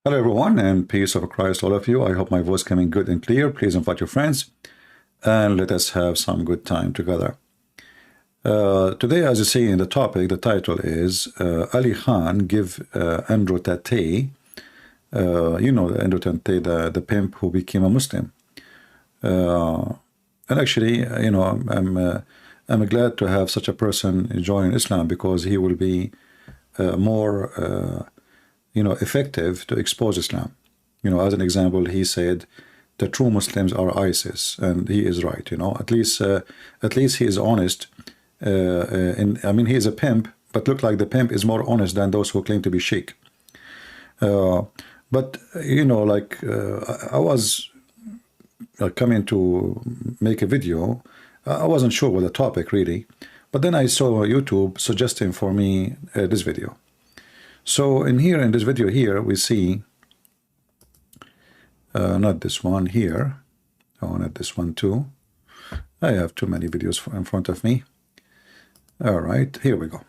Hello everyone, and peace of Christ all of you. I hope my voice coming good and clear. Please invite your friends and let us have some good time together. Today, as you see in the topic, the title is Ali Khan give Andrew TATE, you know, the Andrew TATE, the pimp who became a Muslim. And actually, you know, I'm glad to have such a person join Islam, because he will be more effective to expose Islam. You know, as an example, he said the true Muslims are ISIS, and he is right. You know, at least he is honest. I mean, he is a pimp, but look like the pimp is more honest than those who claim to be sheikh. But you know, like I was coming to make a video. I wasn't sure what the topic really, but then I saw YouTube suggesting for me this video. So in this video here, we see, not this one here, oh, not this one too. I have too many videos in front of me. All right, here we go.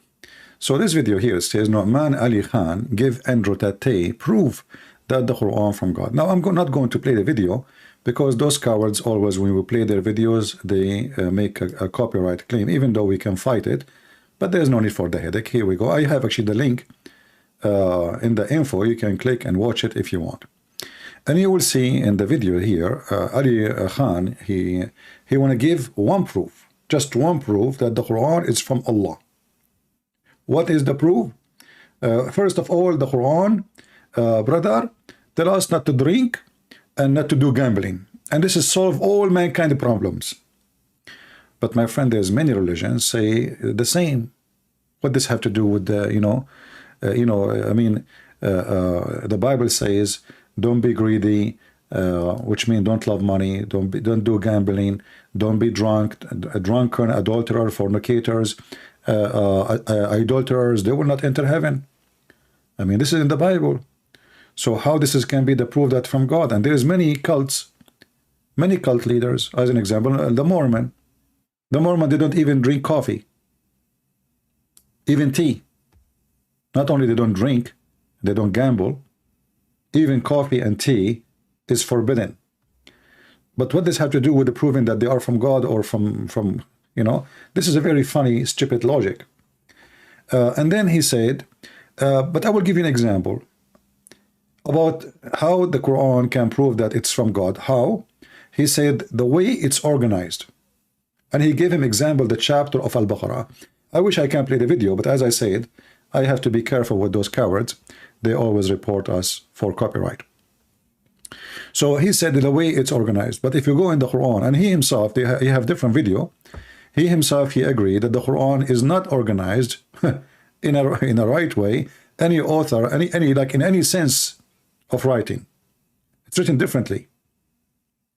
So this video here says, Nu'man Ali Khan give Andrew TATE proof that the Quran from God. Now, I'm not going to play the video, because those cowards always, when we play their videos, they make a copyright claim, even though we can fight it. But there's no need for the headache. Here we go. I have actually the link in the info. You can click and watch it if you want. And you will see in the video here, Ali Khan, he want to give one proof, just one proof that the Quran is from Allah. What is the proof? First of all, the Quran, brother, tell us not to drink and not to do gambling, and this is solve all mankind problems. But my friend, there's many religions say the same. What does have to do with the, I mean, the Bible says, don't be greedy, which means don't love money, don't do gambling, don't be drunk, a drunken, adulterer, fornicators, idolaters, they will not enter heaven. I mean, this is in the Bible. So how this can be the proof that from God? And there's many cults, many cult leaders. As an example, the Mormon. The Mormon, they don't even drink coffee, even tea. Not only they don't drink, they don't gamble, even coffee and tea is forbidden. But what does have to do with the proving that they are from God or from this is a very funny, stupid logic. And then he said, but I will give you an example about how the Quran can prove that it's from God. How? He said the way it's organized. And he gave him example, the chapter of Al-Baqarah. I wish I can play the video, but as I said, I have to be careful with those cowards. They always report us for copyright. So he said the way it's organized. But if you go in the Quran, and he himself, he have different video, he himself, he agreed that the Quran is not organized in a right way. Any author, any like in any sense of writing, it's written differently.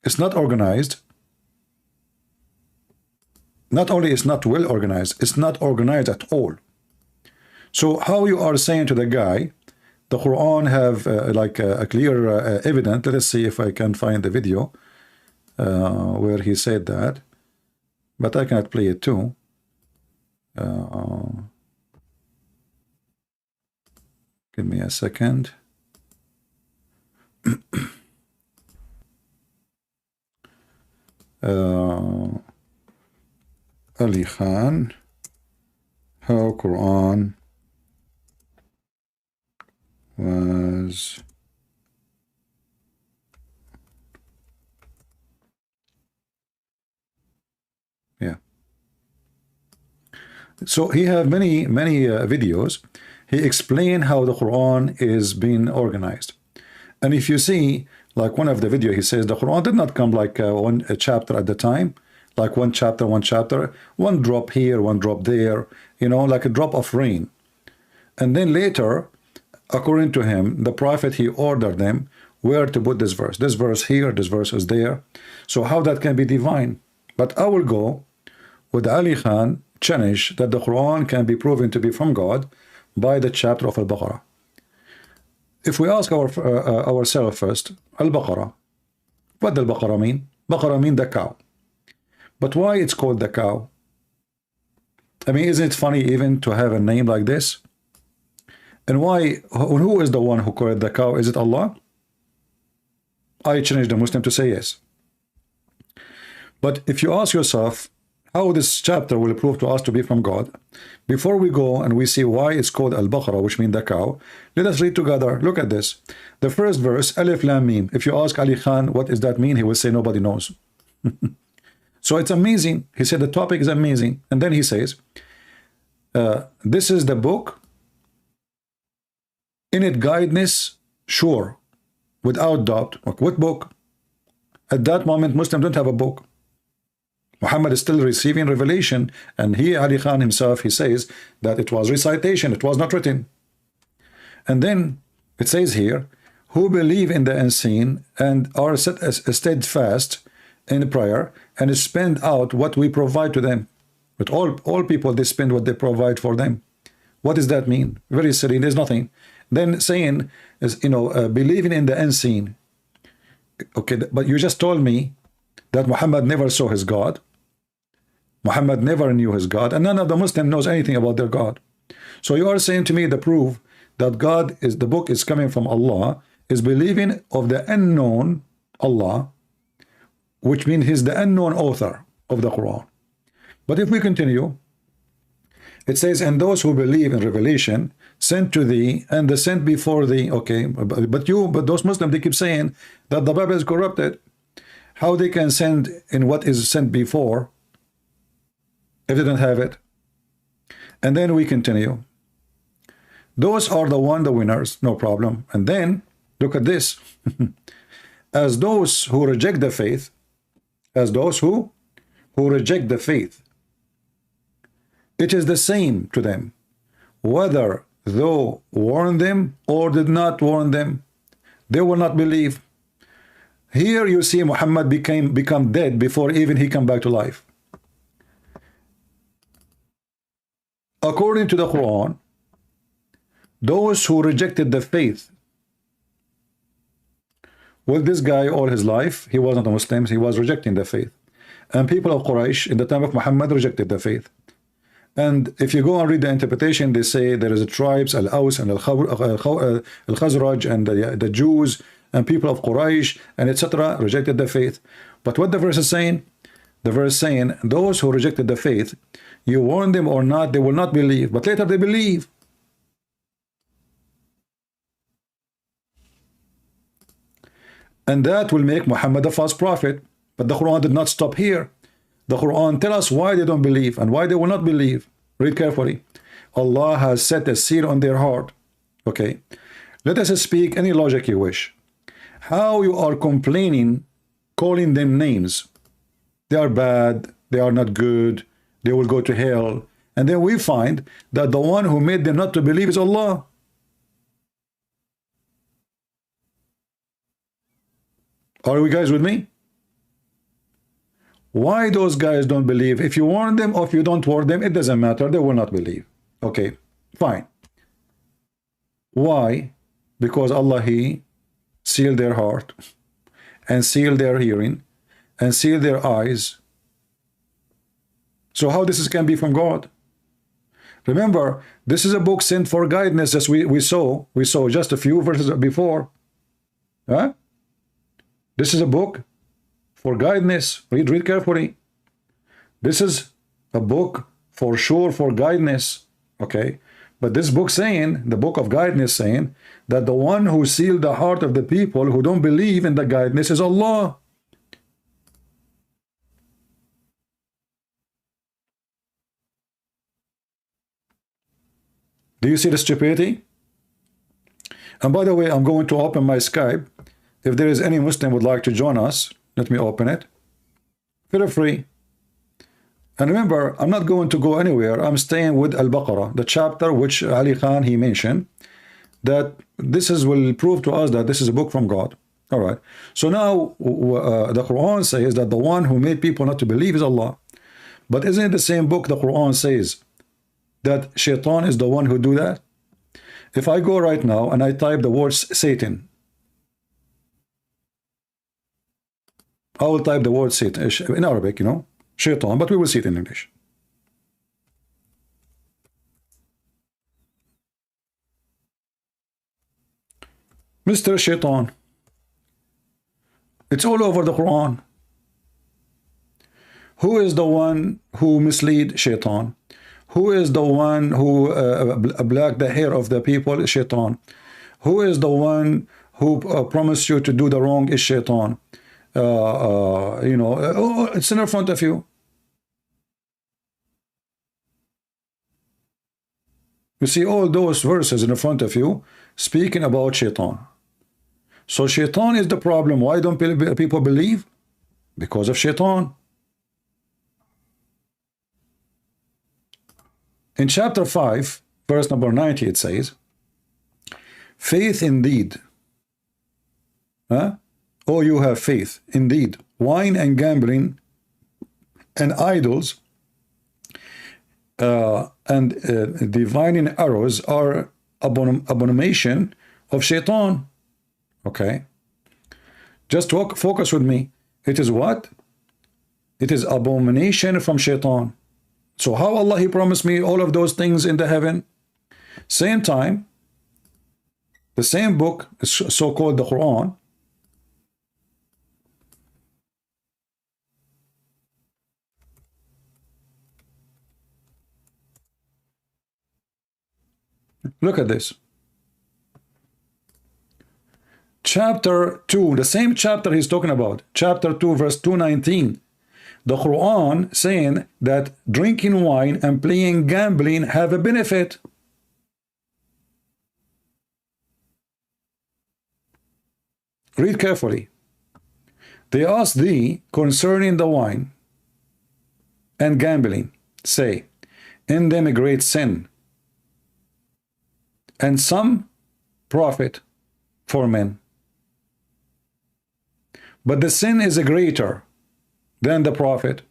It's not organized. Not only it's not well organized, it's not organized at all. So how you are saying to the guy, the Quran have like a clear evidence. Let us see if I can find the video where he said that, but I cannot play it too. Give me a second. Ali Khan, how Quran was so he have many videos. He explained how the Quran is being organized. And if you see, like one of the video, he says the Quran did not come like one chapter at the time, like one chapter, one drop here, one drop there, like a drop of rain. And then later, according to him, the prophet, he ordered them where to put this verse here, this verse is there. So how that can be divine? But I will go with Ali Khan challenge that the Quran can be proven to be from God by the chapter of Al-Baqarah. If we ask ourselves first, Al-Baqarah, what does Al-Baqarah mean? Baqarah mean the cow. But why it's called the cow? I mean, isn't it funny even to have a name like this? And why? Who is the one who created the cow? Is it Allah? I challenge the Muslim to say yes. But if you ask yourself how this chapter will prove to us to be from God, before we go and we see why it's called Al-Baqarah, which means the cow, let us read together. Look at this. The first verse, Alif Lam Mim. If you ask Ali Khan, what does that mean? He will say nobody knows. So it's amazing. He said the topic is amazing. And then he says, this is the book, in it guidance, sure, without doubt. What book? At that moment, Muslims don't have a book. Muhammad is still receiving revelation, and he, Ali Khan himself, he says that it was recitation, it was not written. And then it says here, who believe in the unseen and are steadfast in prayer and spend out what we provide to them. But all people, they spend what they provide for them. What does that mean? Very silly, there's nothing. Then saying, believing in the unseen. Okay, but you just told me that Muhammad never saw his God. Muhammad never knew his God, and none of the Muslim knows anything about their God. So you are saying to me the proof that God is, the book is coming from Allah, is believing of the unknown Allah, which means he's the unknown author of the Quran. But if we continue, it says, and those who believe in revelation sent to thee and the sent before thee. Okay, but those Muslims, they keep saying that the Bible is corrupted. How they can send in what is sent before if they don't have it? And then we continue. Those are the winners, no problem. And then look at this. As those who reject the faith, as those who reject the faith, it is the same to them, whether thou warn them or did not warn them, they will not believe. Here you see Muhammad become dead before even he come back to life. According to the Quran, those who rejected the faith, well, this guy all his life, he wasn't a Muslim, he was rejecting the faith. And people of Quraysh in the time of Muhammad rejected the faith. And if you go and read the interpretation, they say there is a tribes, Al-Aus and Al-Khazraj and the Jews and people of Quraysh and etc. rejected the faith. But what the verse is saying? The verse saying, those who rejected the faith, you warn them or not, they will not believe, but later they believe. And that will make Muhammad a false prophet. But the Quran did not stop here. The Quran tells us why they don't believe and why they will not believe. Read carefully. Allah has set a seal on their heart. Okay. Let us speak any logic you wish. How you are complaining, calling them names. They are bad, they are not good, they will go to hell. And then we find that the one who made them not to believe is Allah. Are you guys with me? Why those guys don't believe? If you warn them or if you don't warn them, it doesn't matter. They will not believe. Okay, fine. Why? Because Allah, He sealed their heart and sealed their hearing and sealed their eyes. So how this can be from God? Remember, this is a book sent for guidance, as we saw just a few verses before. Huh? This is a book for guidance. Read carefully. This is a book for sure for guidance. Okay, but this book saying, the book of guidance saying, that the one who sealed the heart of the people who don't believe in the guidance is Allah. Do you see the stupidity? And by the way, I'm going to open my Skype. If there is any Muslim would like to join us, let me open it. Feel free. And remember, I'm not going to go anywhere. I'm staying with Al-Baqarah, the chapter which Ali Khan, he mentioned, that this will prove to us that this is a book from God. All right. So now the Quran says that the one who made people not to believe is Allah. But isn't it the same book the Quran says that Shaitan is the one who do that? If I go right now and I type the words Satan, I will type the word Satan in Arabic, Shaitan, but we will see it in English. Mr. Shaitan. It's all over the Quran. Who is the one who mislead Shaitan? Who is the one who black the hair of the people? Shaitan. Who is the one who promised you to do the wrong? Is Shaitan. You know, it's in front of you. You see all those verses in front of you speaking about Shaitan. So Shaitan is the problem. Why don't people believe? Because of Shaitan. In chapter 5, verse number 90, it says, faith indeed. Huh? Oh, you have faith indeed. Wine and gambling and idols and divining arrows are abomination of Shaitan. Okay. Just focus with me. It is what? It is abomination from Shaitan. So how Allah He promised me all of those things in the heaven? Same time, the same book, so-called the Quran, look at this. Chapter 2, the same chapter he's talking about, chapter 2, verse 219. The Quran saying that drinking wine and playing gambling have a benefit. Read carefully. They ask thee concerning the wine and gambling, say, in them a great sin, and some profit for men. But the sin is a greater than the profit.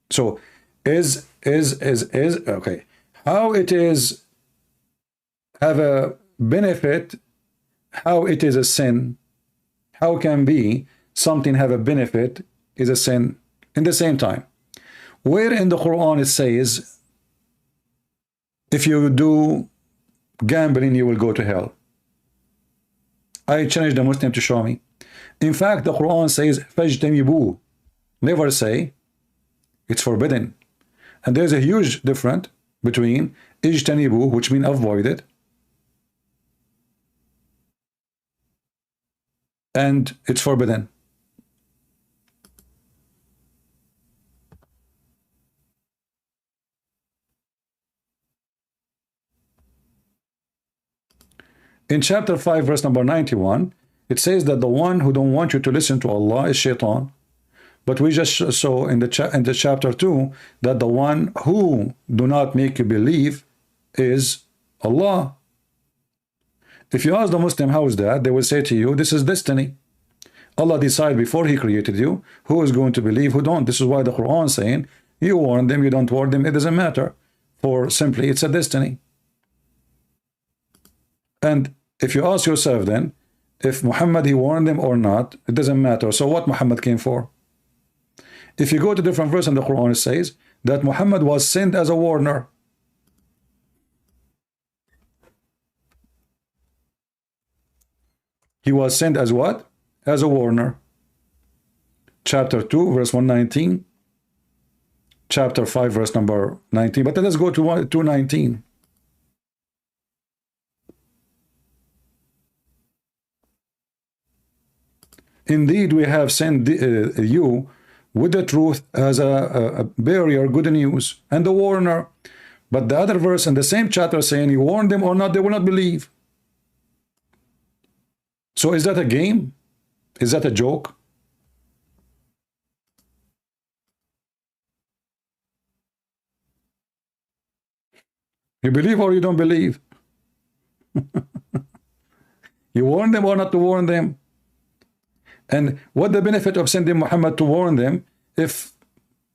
So is okay. How it is have a benefit, how it is a sin, how can be something have a benefit is a sin in the same time. Where in the Quran it says if you do gambling you will go to hell? I challenge the Muslim to show me. In fact, the Quran says فَاجْتَنِبُوهُ. Never say it's forbidden. And there's a huge difference between ijtanibu, which means avoid it, and it's forbidden. In chapter 5, verse number 91, it says that the one who don't want you to listen to Allah is Shaitan. But we just saw in the chapter 2 that the one who do not make you believe is Allah. If you ask the Muslim how is that, they will say to you, this is destiny. Allah decided before He created you who is going to believe, who don't. This is why the Quran is saying, you warn them, you don't warn them, it doesn't matter. For simply, it's a destiny. And if you ask yourself then, if Muhammad, he warned them or not, it doesn't matter. So what Muhammad came for? If you go to different verse in the Quran, it says that Muhammad was sent as a warner. He was sent as what? As a warner. Chapter 2, verse 119. Chapter 5, verse number 19. But let us go to 219. Indeed, we have sent you with the truth as a barrier, good news, and the warner. But the other verse in the same chapter saying, you warn them or not, they will not believe. So is that a game? Is that a joke? You believe or you don't believe? You warn them or not to warn them? And what the benefit of sending Muhammad to warn them if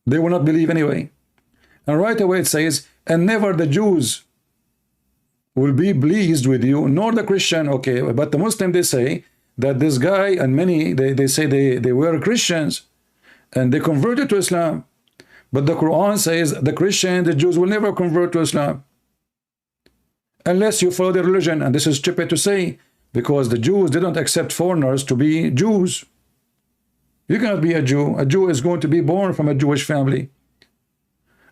they will not believe anyway? And right away it says, and never the Jews will be pleased with you, nor the Christian. Okay, but the Muslim, they say that this guy and many, they say they were Christians and they converted to Islam. But the Quran says the Christian, the Jews will never convert to Islam unless you follow their religion. And this is stupid to say. because the Jews didn't accept foreigners to be Jews. You cannot be a Jew. A Jew is going to be born from a Jewish family.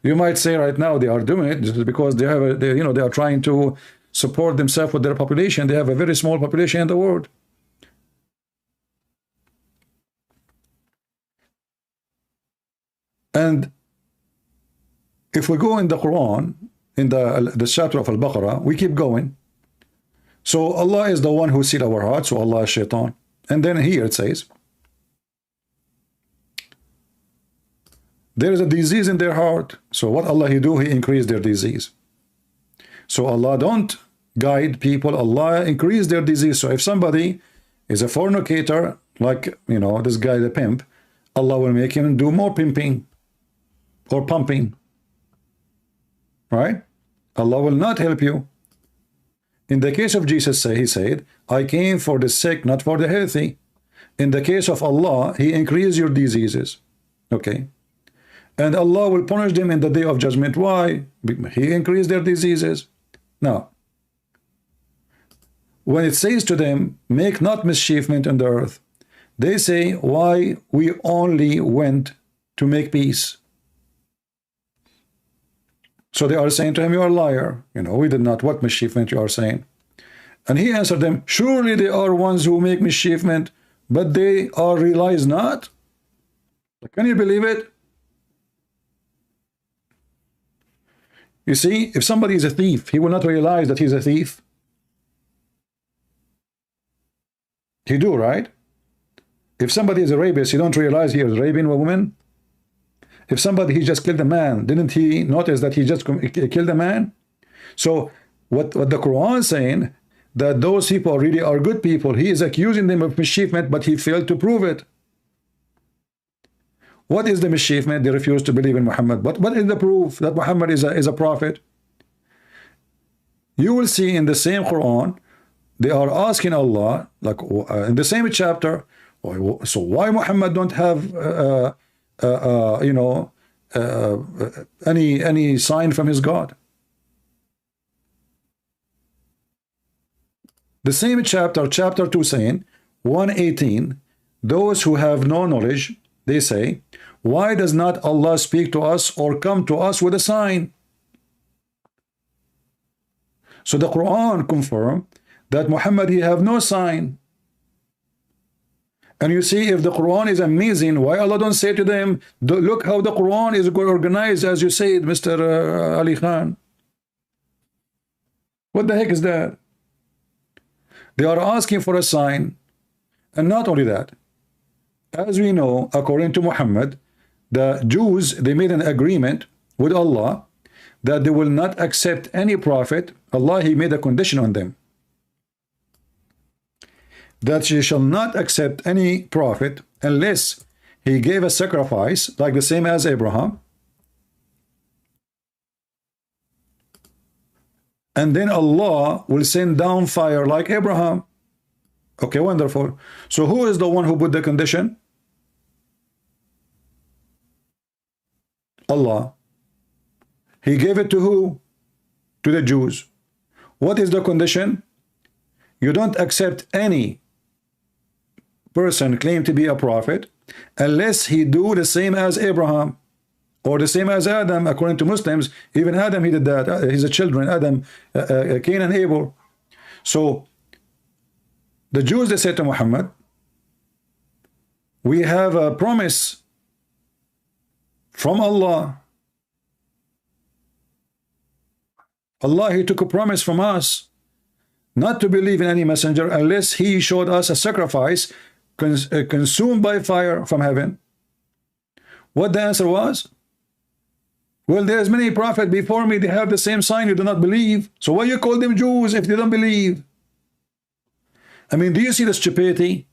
You might say right now they are doing it just because they have they are trying to support themselves with their population. They have a very small population in the world. And if we go in the Quran, in the chapter of Al-Baqarah, we keep going. So Allah is the one who sees our hearts, so Allah is shaitan. And then here it says, there is a disease in their heart. So what Allah He do? He increase their disease. So Allah don't guide people. Allah increase their disease. So if somebody is a fornicator, like, this guy, the pimp, Allah will make him do more pimping or pumping. Right? Allah will not help you. In the case of Jesus, He said, I came for the sick, not for the healthy. In the case of Allah, He increased your diseases. Okay. And Allah will punish them in the day of judgment. Why? He increased their diseases. Now, when it says to them, make not mischievement on the earth, they say, why we only went to make peace. So they are saying to him, you are a liar. We did not. What mischievement you are saying? And he answered them, surely they are ones who make mischievement, but they are realize not. Can you believe it? You see, if somebody is a thief, he will not realize that he's a thief. He do, right? If somebody is a rapist, he don't realize he is raping a woman. If somebody, he just killed a man, didn't he notice that he just killed a man? So what the Quran is saying, that those people really are good people. He is accusing them of mischievement, but he failed to prove it. What is the mischievement? They refuse to believe in Muhammad. But what is the proof that Muhammad is a prophet? You will see in the same Quran, they are asking Allah, like in the same chapter, so why Muhammad don't have any sign from his God? The same chapter 2 saying, 118, those who have no knowledge, they say, why does not Allah speak to us or come to us with a sign? So the Quran confirm that Muhammad, he have no sign. And you see, if the Quran is amazing, why Allah don't say to them, look how the Quran is organized, as you said, Mr. Ali Khan. What the heck is that? They are asking for a sign. And not only that, as we know, according to Muhammad, the Jews, they made an agreement with Allah that they will not accept any prophet. Allah, He made a condition on them, that she shall not accept any prophet unless he gave a sacrifice, like the same as Abraham. And then Allah will send down fire like Abraham. Okay, wonderful. So who is the one who put the condition? Allah. He gave it to who? To the Jews. What is the condition? You don't accept any person claim to be a prophet unless he do the same as Abraham or the same as Adam. According to Muslims, even Adam, he did that. His children, Adam, Cain and Abel. So the Jews, they said to Muhammad, we have a promise from Allah. Allah, He took a promise from us not to believe in any messenger unless He showed us a sacrifice consumed by fire from heaven. What the answer was? Well, there's many prophets before me, they have the same sign, you do not believe. So why you call them Jews if they don't believe? I mean, do you see the stupidity?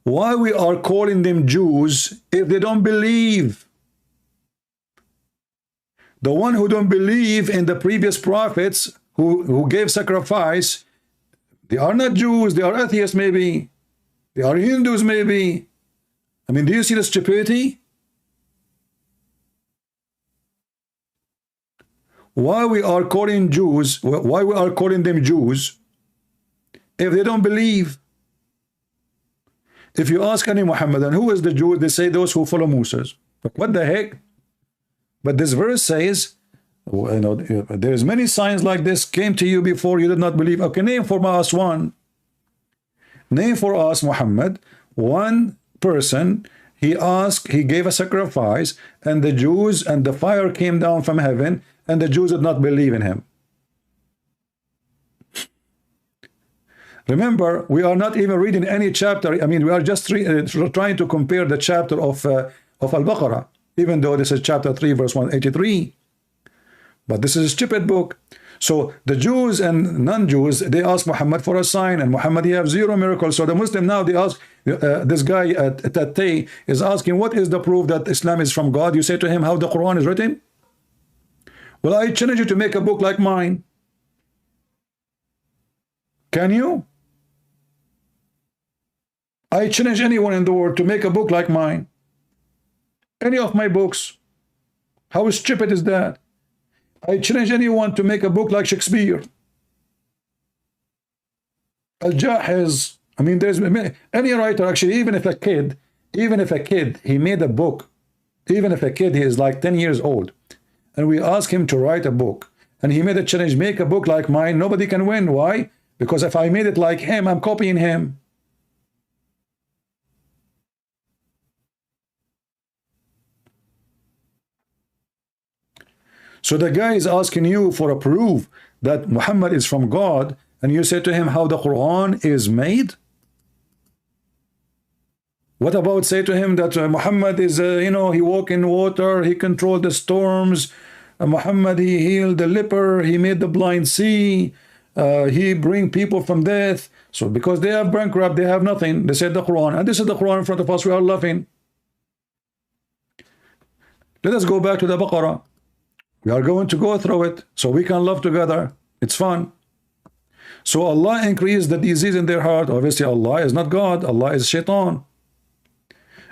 Why we are calling them Jews if they don't believe? The one who don't believe in the previous prophets who gave sacrifice, they are not Jews, they are atheists maybe. They are Hindus maybe. I mean, do you see the stupidity? Why we are calling Jews, why we are calling them Jews if they don't believe? If you ask any Muhammadan, who is the Jew? They say those who follow Moses. But what the heck? But this verse says, you know, there's many signs like this came to you before you did not believe. Okay, name for us one. Name for us, Muhammad, one person. He asked, he gave a sacrifice, and the Jews and the fire came down from heaven, and the Jews did not believe in him. Remember, we are not even reading any chapter. I mean, we are just trying to compare the chapter of Al-Baqarah, even though this is chapter 3, verse 183. But this is a stupid book. So the Jews and non-Jews, they ask Muhammad for a sign, and Muhammad, he have zero miracles. So the Muslim now, they ask, this guy at TATE is asking, what is the proof that Islam is from God? You say to him, how the Quran is written? Well, I challenge you to make a book like mine. Can you? I challenge anyone in the world to make a book like mine. Any of my books. How stupid is that? I challenge anyone to make a book like Shakespeare. Al-Jahiz. I mean, there's any writer, actually, even if a kid, he made a book, even if a kid, he is like 10 years old, and we ask him to write a book, and he made a challenge, make a book like mine, nobody can win. Why? Because if I made it like him, I'm copying him. So the guy is asking you for a proof that Muhammad is from God, and you say to him how the Quran is made? What about say to him that Muhammad is, you know, he walked in water, he controlled the storms, Muhammad, he healed the leper, he made the blind see, he bring people from death. So because they are bankrupt, they have nothing, they said the Quran, and this is the Quran in front of us, we are laughing. Let us go back to the Baqarah. We are going to go through it so we can love together. It's fun. So Allah increased the disease in their heart. Obviously Allah is not God, Allah is Shaitan.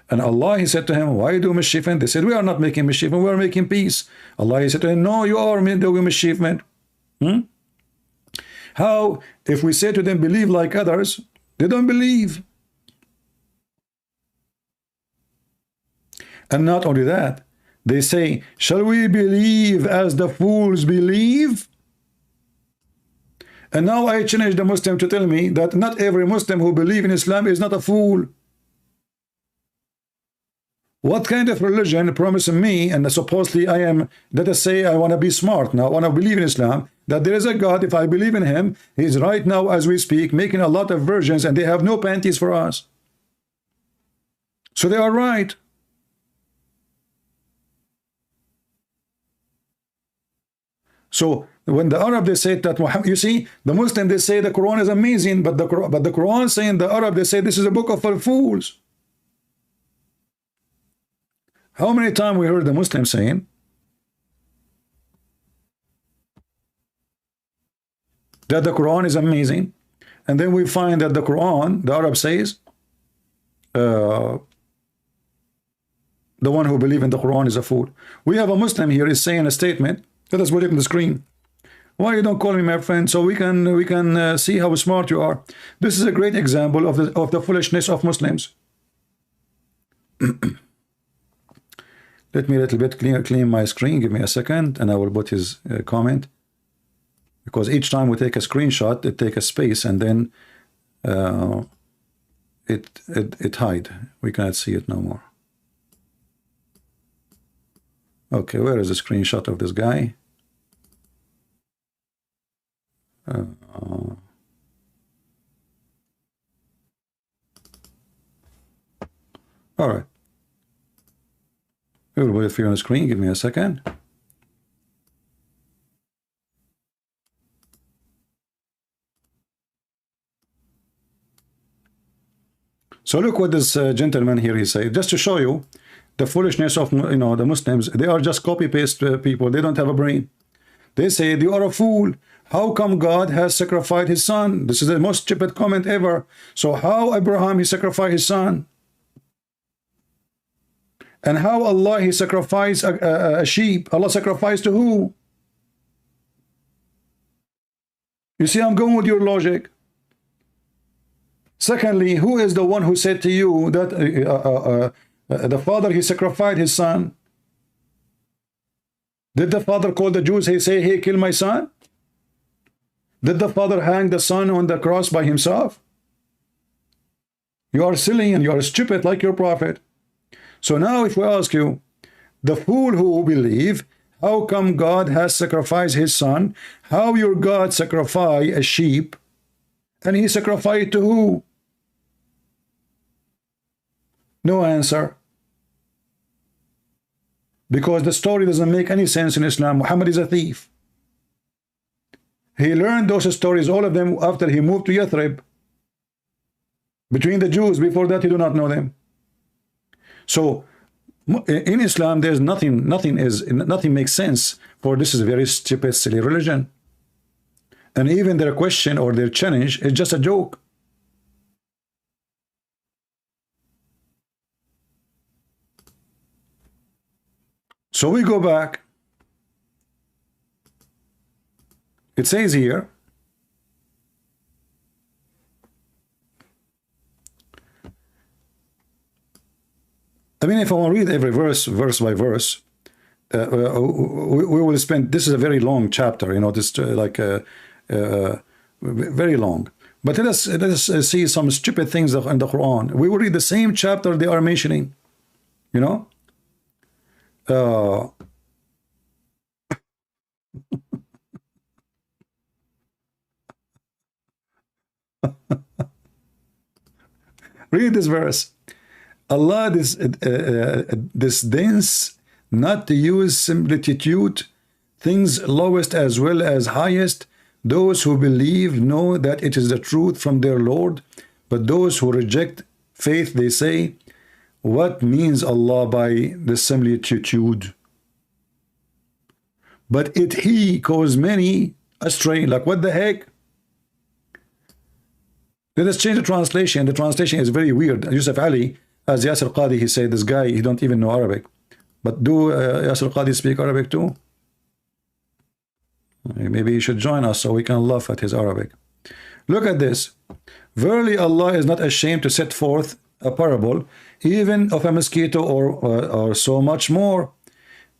And Allah, he said to him, why do mischief? They said, we are not making mischief, we are making peace. Allah, he said to him, no, you are doing mischief. How, if we say to them, believe like others, they don't believe. And not only that, they say, shall we believe as the fools believe? And now I challenge the Muslim to tell me that not every Muslim who believes in Islam is not a fool. What kind of religion promising me, and supposedly I am, let us say I want to be smart now, I want to believe in Islam, that there is a God, if I believe in him, he's right now as we speak making a lot of versions and they have no panties for us. So they are right. So when the Arab, they say that Muhammad, you see, the Muslim, they say the Quran is amazing, but the Quran saying the Arab, they say this is a book of fools. How many times we heard the Muslim saying that the Quran is amazing, and then we find that the Quran, the Arab says, the one who believes in the Quran is a fool. We have a Muslim here is saying a statement. Let us put it on the screen. Why you don't call me my friend, so we can see how smart you are. This is a great example of the foolishness of Muslims. Let me a little bit clean my screen. Give me a second, and I will put his comment. Because each time we take a screenshot, it takes a space, and then it hide. We cannot see it no more. Okay, where is the screenshot of this guy? All right. We will wait for you on the screen. Give me a second. So look what this gentleman here he said, just to show you the foolishness of, you know, the Muslims. They are just copy-paste people. They don't have a brain. They say, you are a fool. How come God has sacrificed his son? This is the most stupid comment ever. So how Abraham, he sacrificed his son? And how Allah, he sacrificed a sheep? Allah sacrificed to who? You see, I'm going with your logic. Secondly, who is the one who said to you that the father, he sacrificed his son? Did the father call the Jews, he say, hey, kill my son? Did the father hang the son on the cross by himself? You are silly and you are stupid like your prophet. So now if we ask you, the fool who believe, how come God has sacrificed his son? How your God sacrifice a sheep? And he sacrificed to who? No answer. Because the story doesn't make any sense in Islam. Muhammad is a thief. He learned those stories, all of them, after he moved to Yathrib. Between the Jews, before that he do not know them. So in Islam there's nothing makes sense, for this is a very stupid, silly religion. And even their question or their challenge is just a joke. So we go back. It says here, I mean, if I want to read every verse by verse, we will spend, this is a very long chapter, you know, this very long. But let us see some stupid things in the Quran. We will read the same chapter they are mentioning, you know. Read this verse. Allah disdains not to use similitude, things lowest as well as highest. Those who believe know that it is the truth from their Lord, but those who reject faith, they say, what means Allah by the similitude? But he caused many astray. Like, what the heck? Let us change the translation. The translation is very weird. Yusuf Ali, as Yasir Qadi, he said, this guy, he don't even know Arabic. But do Yasir Qadi speak Arabic too? Maybe he should join us so we can laugh at his Arabic. Look at this. Verily Allah is not ashamed to set forth a parable, even of a mosquito or so much more,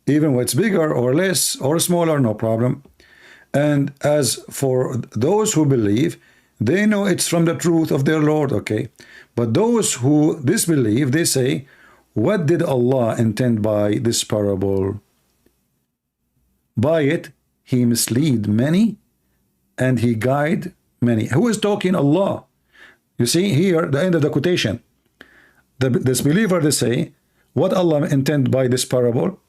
even when it's bigger or less or smaller, no problem. And as for those who believe, they know it's from the truth of their Lord, okay? But those who disbelieve, they say, what did Allah intend by this parable? By it, he misled many, and he guided many. Who is talking? Allah. You see here, the end of the quotation. The disbeliever, they say, what Allah intend by this parable?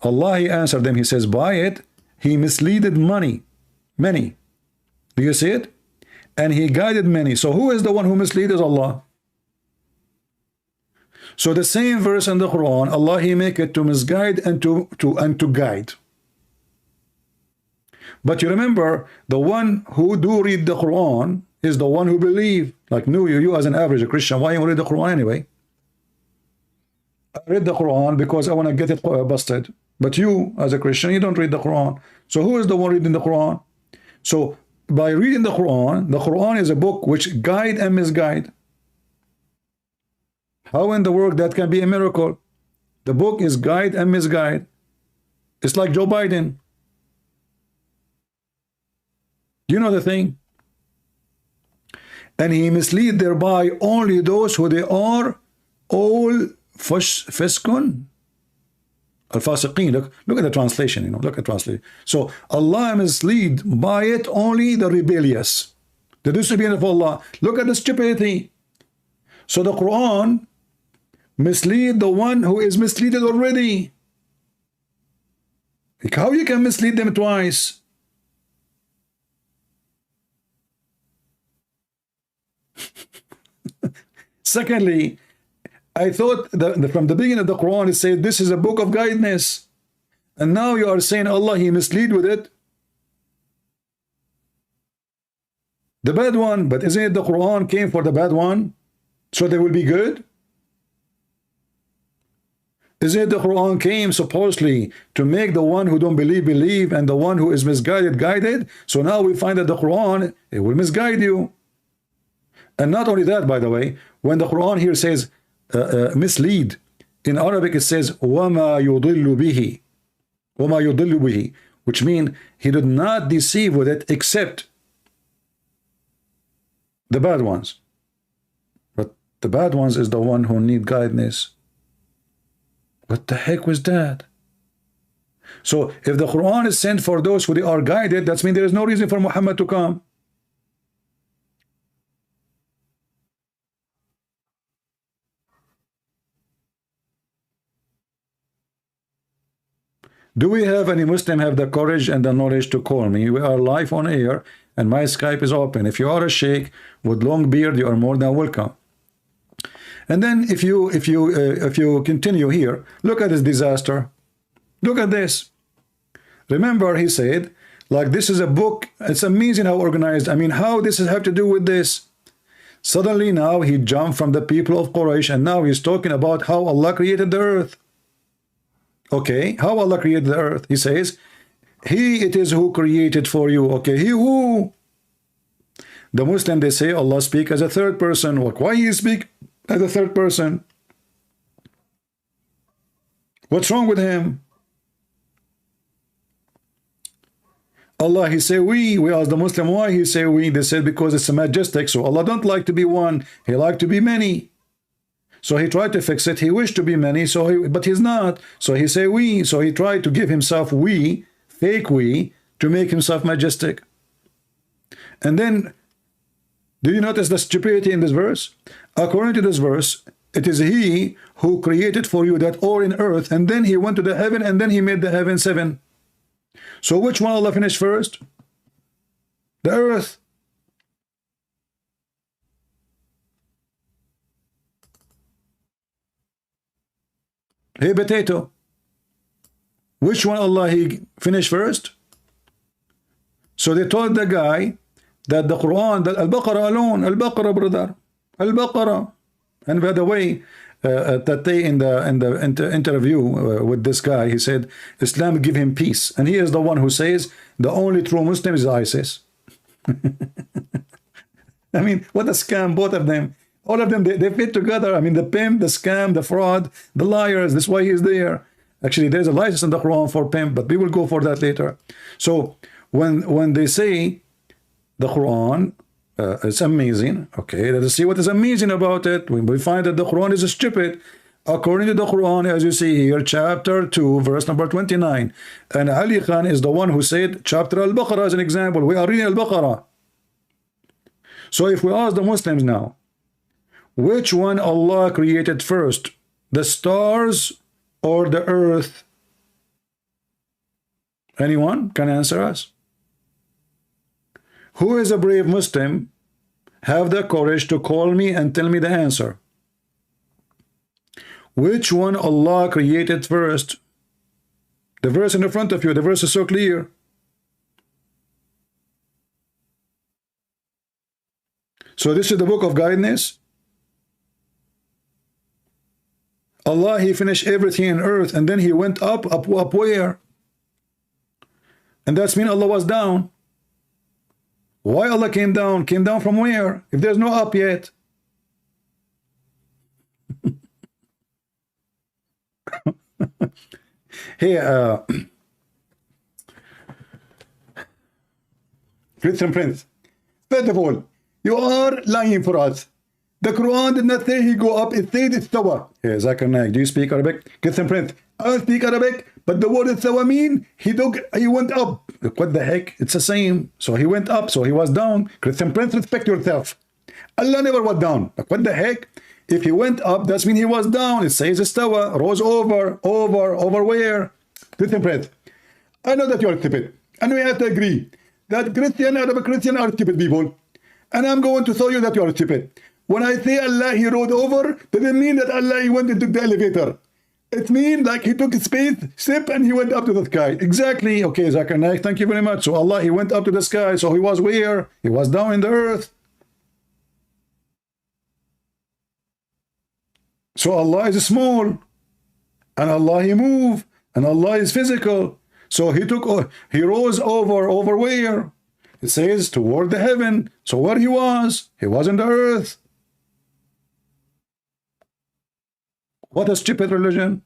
Allah, he answered them, he says, by it, he misled many. Do you see it? And he guided many. So who is the one who misleads? Allah. So the same verse in the Quran, Allah, he make it to misguide and to guide. But you remember, the one who do read the Quran is the one who believe. Like you as an average Christian, why you read the Quran anyway? I read the Quran because I want to get it busted. But you, as a Christian, you don't read the Quran. So who is the one reading the Quran? So by reading the Quran is a book which guide and misguide. How in the world that can be a miracle? The book is guide and misguide. It's like Joe Biden. You know the thing? And he mislead thereby only those who they are all fiskun. Al-fasiqeen. Look at the translation, you know, look at translation. So Allah mislead by it only the rebellious, the disobedient of Allah. Look at the stupidity. So the Quran mislead the one who is misled already. Like, how you can mislead them twice? Secondly, I thought that from the beginning of the Quran it said this is a book of guidance, and now you are saying Allah he mislead with it. The bad one, but isn't it the Quran came for the bad one, so they will be good? Isn't it the Quran came supposedly to make the one who don't believe, and the one who is misguided guided? So now we find that the Quran, it will misguide you. And not only that, by the way, when the Quran here says mislead, in Arabic it says وَمَا يُضِلُّ بِهِ, وَمَا يُضِلُّ بِهِ, which means he did not deceive with it except the bad ones. But the bad ones is the one who need guidance. What the heck was that? So if the Quran is sent for those who are guided, that means there is no reason for Muhammad to come. Do we have any Muslim have the courage and the knowledge to call me? We are live on air and my Skype is open. If you are a sheikh with long beard, you are more than welcome. And then if you continue here, look at this disaster. Look at this. Remember, he said, like, this is a book. It's amazing how organized. I mean, how this have to do with this? Suddenly now he jumped from the people of Quraysh and now he's talking about how Allah created the earth. Okay, how Allah created the earth? He says, He it is who created for you. Okay, He who? The Muslim, they say Allah speak as a third person. Why He speak as a third person? What's wrong with Him? Allah, He say we. We ask the Muslim why He say we. They said because it's a majestic. So Allah don't like to be one. He like to be many. So He tried to fix it. He wished to be many, but He's not. So He say we. So He tried to give Himself we, fake we, to make Himself majestic. And then, do you notice the stupidity in this verse? According to this verse, it is He who created for you that all in earth, and then He went to the heaven, and then He made the heaven 7. So which one Allah finished first? The earth. Hey, potato. Which one Allah He finished first? So they told the guy that the Quran, that Al-Baqarah alone, Al-Baqarah, brother, Al-Baqarah. And by the way, TATE in the interview with this guy, he said, Islam give him peace. And he is the one who says the only true Muslim is ISIS. I mean, what a scam, both of them. All of them, they fit together. I mean, the pimp, the scam, the fraud, the liars. That's why he's there. Actually, there's a license in the Quran for pimp, but we will go for that later. So when they say the Quran, it's amazing. Okay, let's see what is amazing about it. We find that the Quran is stupid. According to the Quran, as you see here, chapter 2, verse number 29. And Ali Khan is the one who said chapter Al-Baqarah as an example. We are reading Al-Baqarah. So if we ask the Muslims now, which one Allah created first, the stars or the earth? Anyone can answer us? Who is a brave Muslim? Have the courage to call me and tell me the answer. Which one Allah created first? The verse in the front of you, the verse is so clear. So this is the book of guidance. Allah, He finished everything in earth, and then He went up where? And that's mean Allah was down. Why Allah came down? Came down from where? If there's no up yet. Hey, Christian Prince, first of all, you are lying for us. The Quran did not say He go up, it said istawa. Hey, Zakir Naik, do you speak Arabic? Christian Prince, I speak Arabic, but the word istawa mean he went up. What the heck? It's the same. So He went up, so He was down. Christian Prince, respect yourself. Allah never was down. What the heck? If He went up, that means He was down. It says istawa, rose over where? Christian Prince, I know that you are stupid, and we have to agree that Arab Christian are stupid people. And I'm going to show you that you are stupid. When I say Allah, He rode over, doesn't mean that Allah, He went and took the elevator. It means like He took a spaceship and He went up to the sky. Exactly. Okay, Zakir Naik, thank you very much. So Allah, He went up to the sky. So He was where? He was down in the earth. So Allah is small. And Allah, He moved. And Allah is physical. So He rose over where? It says toward the heaven. So where he was in the earth. What a stupid religion.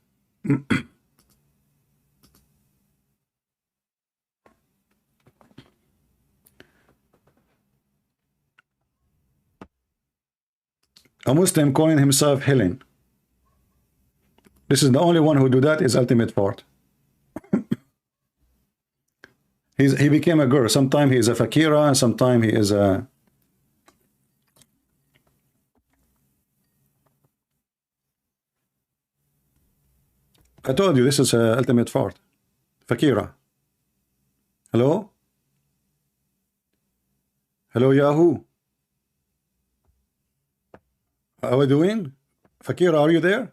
A Muslim calling himself Helen. This is the only one who do that is ultimate fort. He became a girl. Sometimes he is a fakira, and sometimes he is a... I told you this is a ultimate fort. Fakira. Hello? Hello, Yahoo. How are we doing? Fakira, are you there?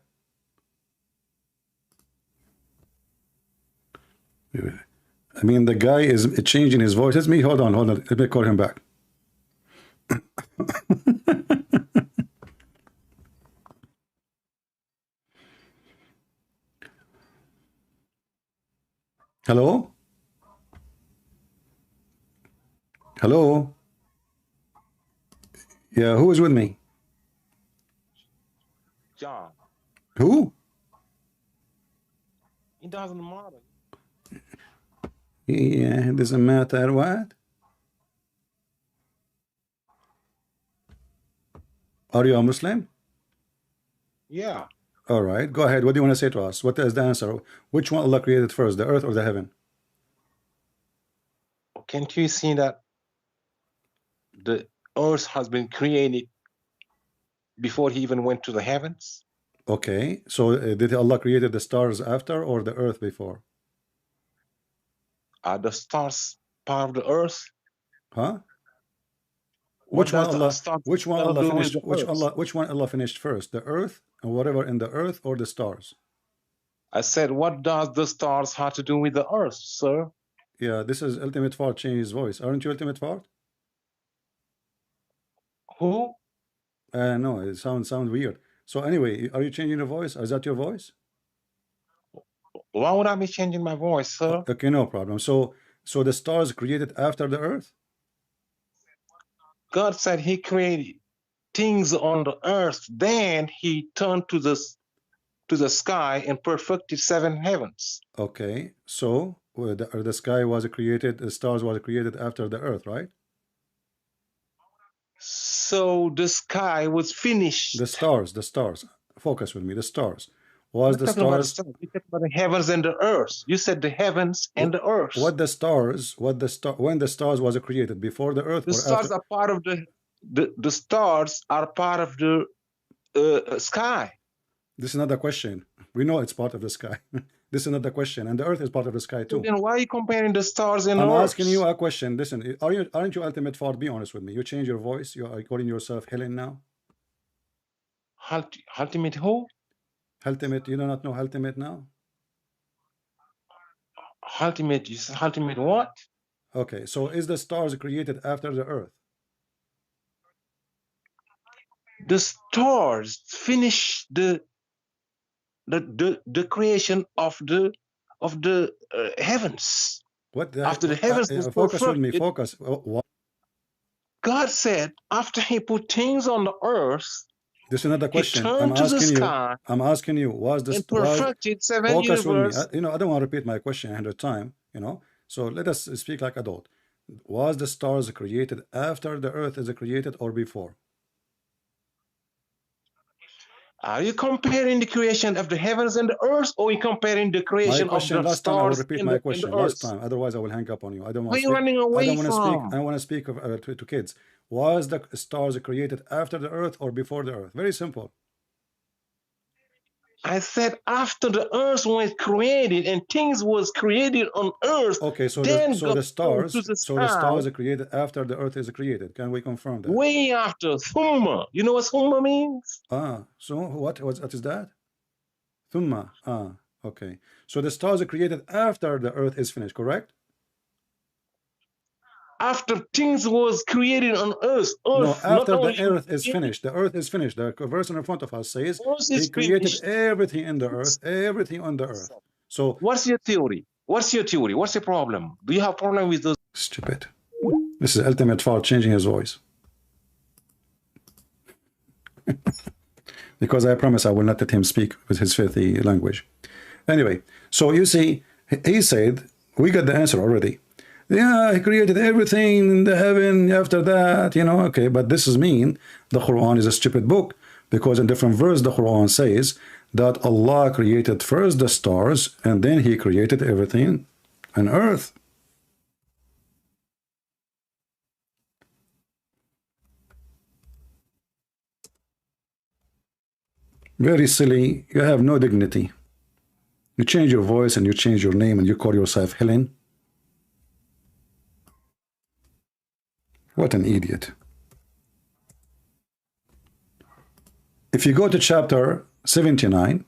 I mean, the guy is changing his voice. It's me. Hold on. Let me call him back. Hello? Hello? Yeah, who is with me? John. Who? It doesn't matter. Yeah, it doesn't matter what? Are you a Muslim? Yeah. All right, go ahead. What do you want to say to us? What is the answer? Which one Allah created first, the earth or the heaven? Can't you see that the earth has been created before he even went to the heavens? Okay, so did Allah created the stars after or the earth before? Are the stars part of the earth? Huh? What Which one does the Allah? stars Which one got to Allah do with finished? the earth? Which one Allah finished first? The earth and whatever in the earth, or the stars? I said, what does the stars have to do with the earth, sir? Yeah, this is Ultimate Fart changing his voice. Aren't you Ultimate Fart? Who? No, it sounds weird. So anyway, are you changing your voice? Is that your voice? Why would I be changing my voice, sir? Okay, no problem. So the stars created after the earth? God said he created things on the earth, then he turned to the sky and perfected 7 heavens. Okay, so the sky was created, the stars was created after the earth, right? So the sky was finished. The stars. Focus with me. The stars. Was the Talking about the stars? stars. You talked about the heavens and the earth. You said the heavens and the earth. When the stars was created, before the earth The or stars after? are part of the stars are part of the sky. This is not the question. We know it's part of the sky. This is not the question, and the earth is part of the sky too. So then why are you comparing the stars and I'm the earth? asking you a question. Listen, aren't you Ultimate Fart? Be honest with me. You change your voice. You are calling yourself Helen now. Ultimate who? Ultimate. You do not know Ultimate now. Ultimate. You said ultimate what? Okay, so is the stars created after the earth? The stars finish the creation of the heavens. What After the heavens was focus with me. perfected, Focus. What? God said after he put things on the earth, This is not the question. he turned to the sky. I'm asking you. Was this and perfected 7 focus with me? universe. You know, I don't want to repeat my question 100 times. You know, so let us speak like adult. Was the stars created after the earth is created or before? Are you comparing the creation of the heavens and the earth, or are you comparing the creation of the last time I will stars repeat in my the question earth? last time. Otherwise, I will hang up on you. I don't want. Where are you running away from? I don't want to speak to kids. Was the stars created after the earth or before the earth? Very simple. I said after the earth was created and things was created on earth. Okay, so the stars are created after the earth is created. Can we confirm that? Way after. Thumma. You know what thumma means? So what is that? Thumma. Okay. So the stars are created after the earth is finished, correct? After things was created on earth. No, after the earth is finished. The earth is finished. The verse in front of us says he created everything in the earth, everything on the earth. So what's your theory? What's your theory? What's your problem? Do you have problem with those? Stupid. This is ultimate fault, changing his voice. Because I promise I will not let him speak with his filthy language. Anyway, so you see, he said, we got the answer already. Yeah, he created everything in the heaven after that, you know, okay, but this is mean the Quran is a stupid book, because in different verse the Quran says that Allah created first the stars and then he created everything on earth. Very silly. You have no dignity. You change your voice and you change your name and you call yourself Helen. What an idiot. If you go to chapter 79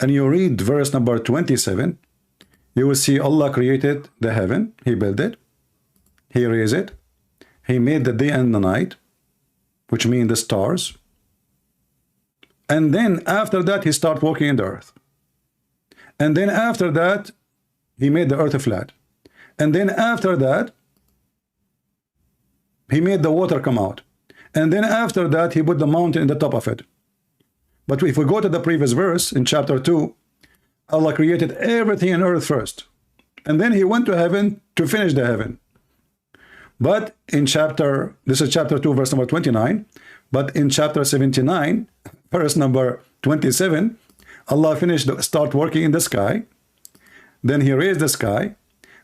and you read verse number 27, you will see Allah created the heaven. He built it. He raised it. He made the day and the night, which mean the stars. And then after that, he started walking in the earth. And then after that, he made the earth flat. And then after that, he made the water come out. And then after that, he put the mountain in the top of it. But if we go to the previous verse in chapter 2, Allah created everything on earth first. And then he went to heaven to finish the heaven. But in this is chapter 2, verse number 29. But in chapter 79, verse number 27, Allah start working in the sky. Then he raised the sky.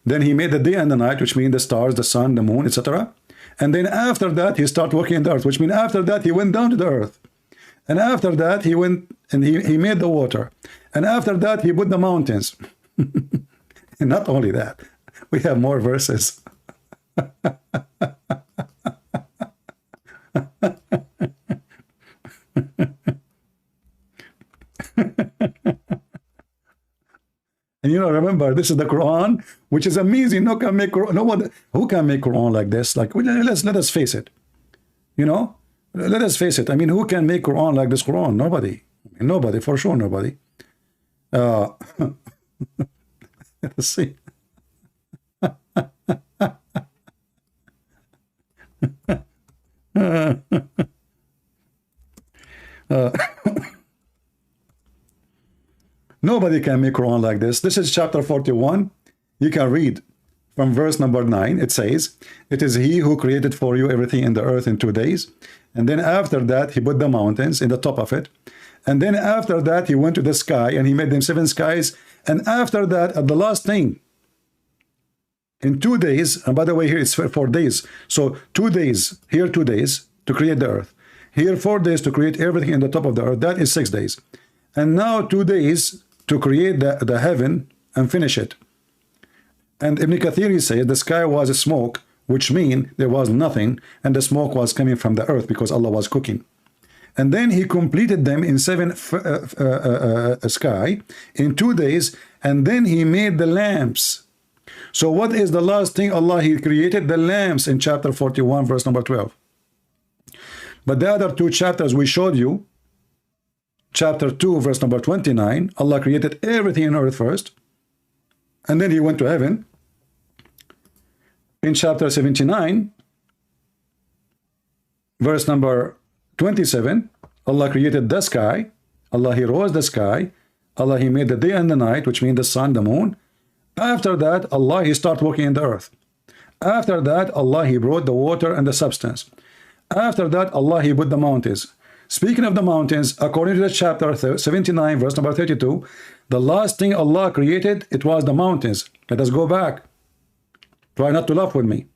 Then he made the day and the night, which mean the stars, the sun, the moon, etc. And then after that, he started working in the earth, which means after that, he went down to the earth. And after that, he went and he made the water. And after that, he put the mountains. And not only that, we have more verses. And you know, remember, this is the Quran, which is amazing. No can make Quran, no one who can make Quran like this. Like, let us face it. You know, let us face it. I mean, who can make Quran like this Quran? Nobody. Nobody, for sure, nobody. Let's see. Nobody can make Quran like this. This is chapter 41. You can read from verse number 9. It says, it is he who created for you everything in the earth in 2 days. And then after that, he put the mountains in the top of it. And then after that, he went to the sky and he made them 7 skies. And after that, at the last thing, in 2 days, and by the way, here it's 4 days. So 2 days, here 2 days to create the earth. Here 4 days to create everything in the top of the earth. That is 6 days. And now 2 days to create the heaven and finish it. And Ibn Kathir says the sky was a smoke, which means there was nothing, and the smoke was coming from the earth because Allah was cooking. And then he completed them in 7 sky in 2 days, and then he made the lamps. So what is the last thing Allah he created? The lamps in chapter 41, verse number 12. But the other 2 chapters we showed you, chapter 2, verse number 29, Allah created everything on earth first, and then he went to heaven. In chapter 79, verse number 27, Allah created the sky. Allah he rose the sky. Allah he made the day and the night, which means the sun, the moon. After that, Allah he started working in the earth. After that, Allah he brought the water and the substance. After that, Allah he put the mountains. Speaking of the mountains, according to the chapter 79, verse number 32, the last thing Allah created, it was the mountains. Let us go back. Try not to laugh with me.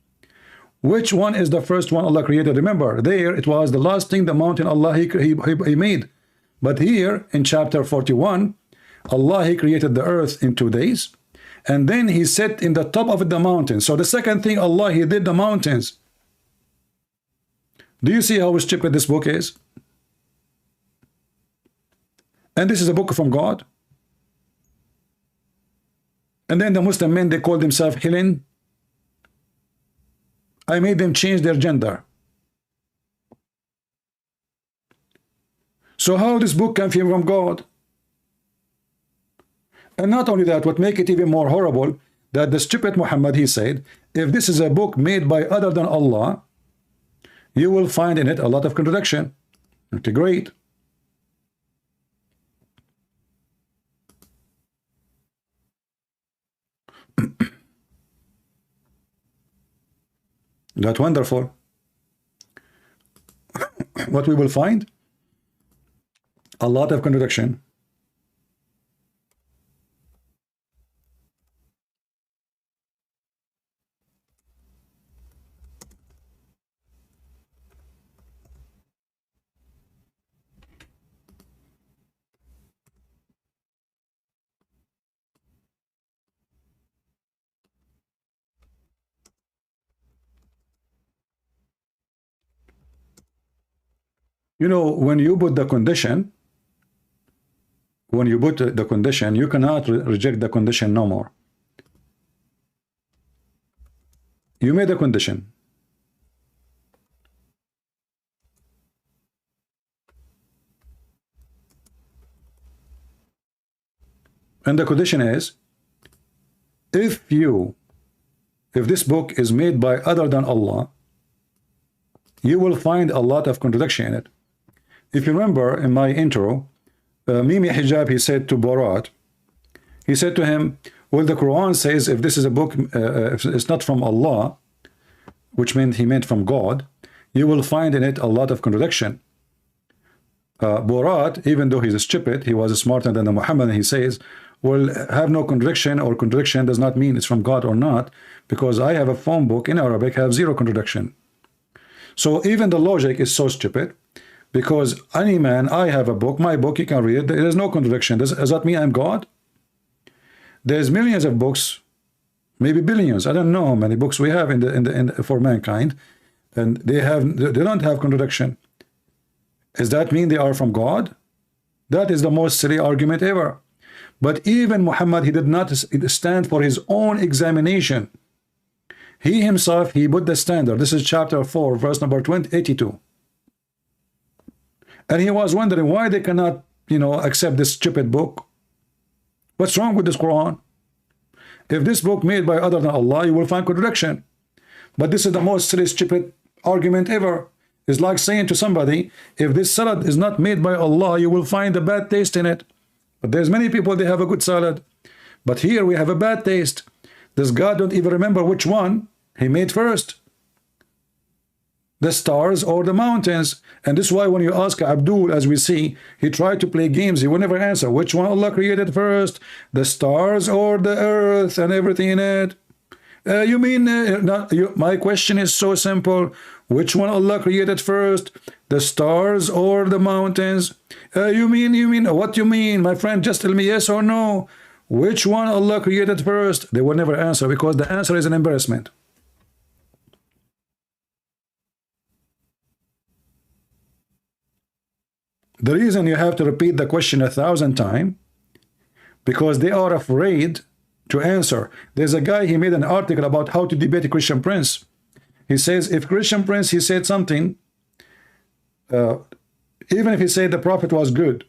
Which one is the first one Allah created? Remember, there it was the last thing, the mountain Allah he made. But here in chapter 41, Allah he created the earth in 2 days. And then he set in the top of the mountain. So the second thing Allah he did the mountains. Do you see how stupid this book is? And this is a book from God. And then the Muslim men, they call themselves Helen. I made them change their gender. So how this book can come from God? And not only that, what make it even more horrible, that the stupid Muhammad, he said, if this is a book made by other than Allah, you will find in it a lot of contradiction. Okay, great. That's wonderful. What we will find? A lot of contradiction. You know, when you put the condition, you cannot reject the condition no more. You made a condition. And the condition is, if this book is made by other than Allah, you will find a lot of contradiction in it. If you remember in my intro, Mimi Hijab, he said to Borat, he said to him, well, the Quran says if this is a book, if it's not from Allah, which meant he meant from God, you will find in it a lot of contradiction. Borat, even though he's stupid, he was smarter than the Muhammad, and he says, well, have no contradiction, or contradiction does not mean it's from God or not, because I have a phone book in Arabic, have zero contradiction. So even the logic is so stupid, because any man, I have a book, my book, you can read it, there is no contradiction. Does that mean I'm God? There's millions of books, maybe billions, I don't know how many books we have for mankind, and they don't have contradiction. Does that mean they are from God? That is the most silly argument ever. But even Muhammad, he did not stand for his own examination. He himself, he put the standard. This is chapter 4, verse number 82. And he was wondering why they cannot, accept this stupid book. What's wrong with this Quran? If this book made by other than Allah, you will find contradiction. But this is the most silly, stupid argument ever. It's like saying to somebody, if this salad is not made by Allah, you will find a bad taste in it. But there's many people, they have a good salad. But here we have a bad taste. This God don't even remember which one he made first. The stars or the mountains. And this is why when you ask Abdul, as we see, he tried to play games, he will never answer. Which one Allah created first? The stars or the earth and everything in it? My question is so simple. Which one Allah created first? The stars or the mountains? You mean, what you mean? My friend, just tell me yes or no. Which one Allah created first? They will never answer, because the answer is an embarrassment. The reason you have to repeat the question 1,000 times, because they are afraid to answer. There's a guy, he made an article about how to debate a Christian Prince. He says, if Christian Prince, he said something, even if he said the Prophet was good,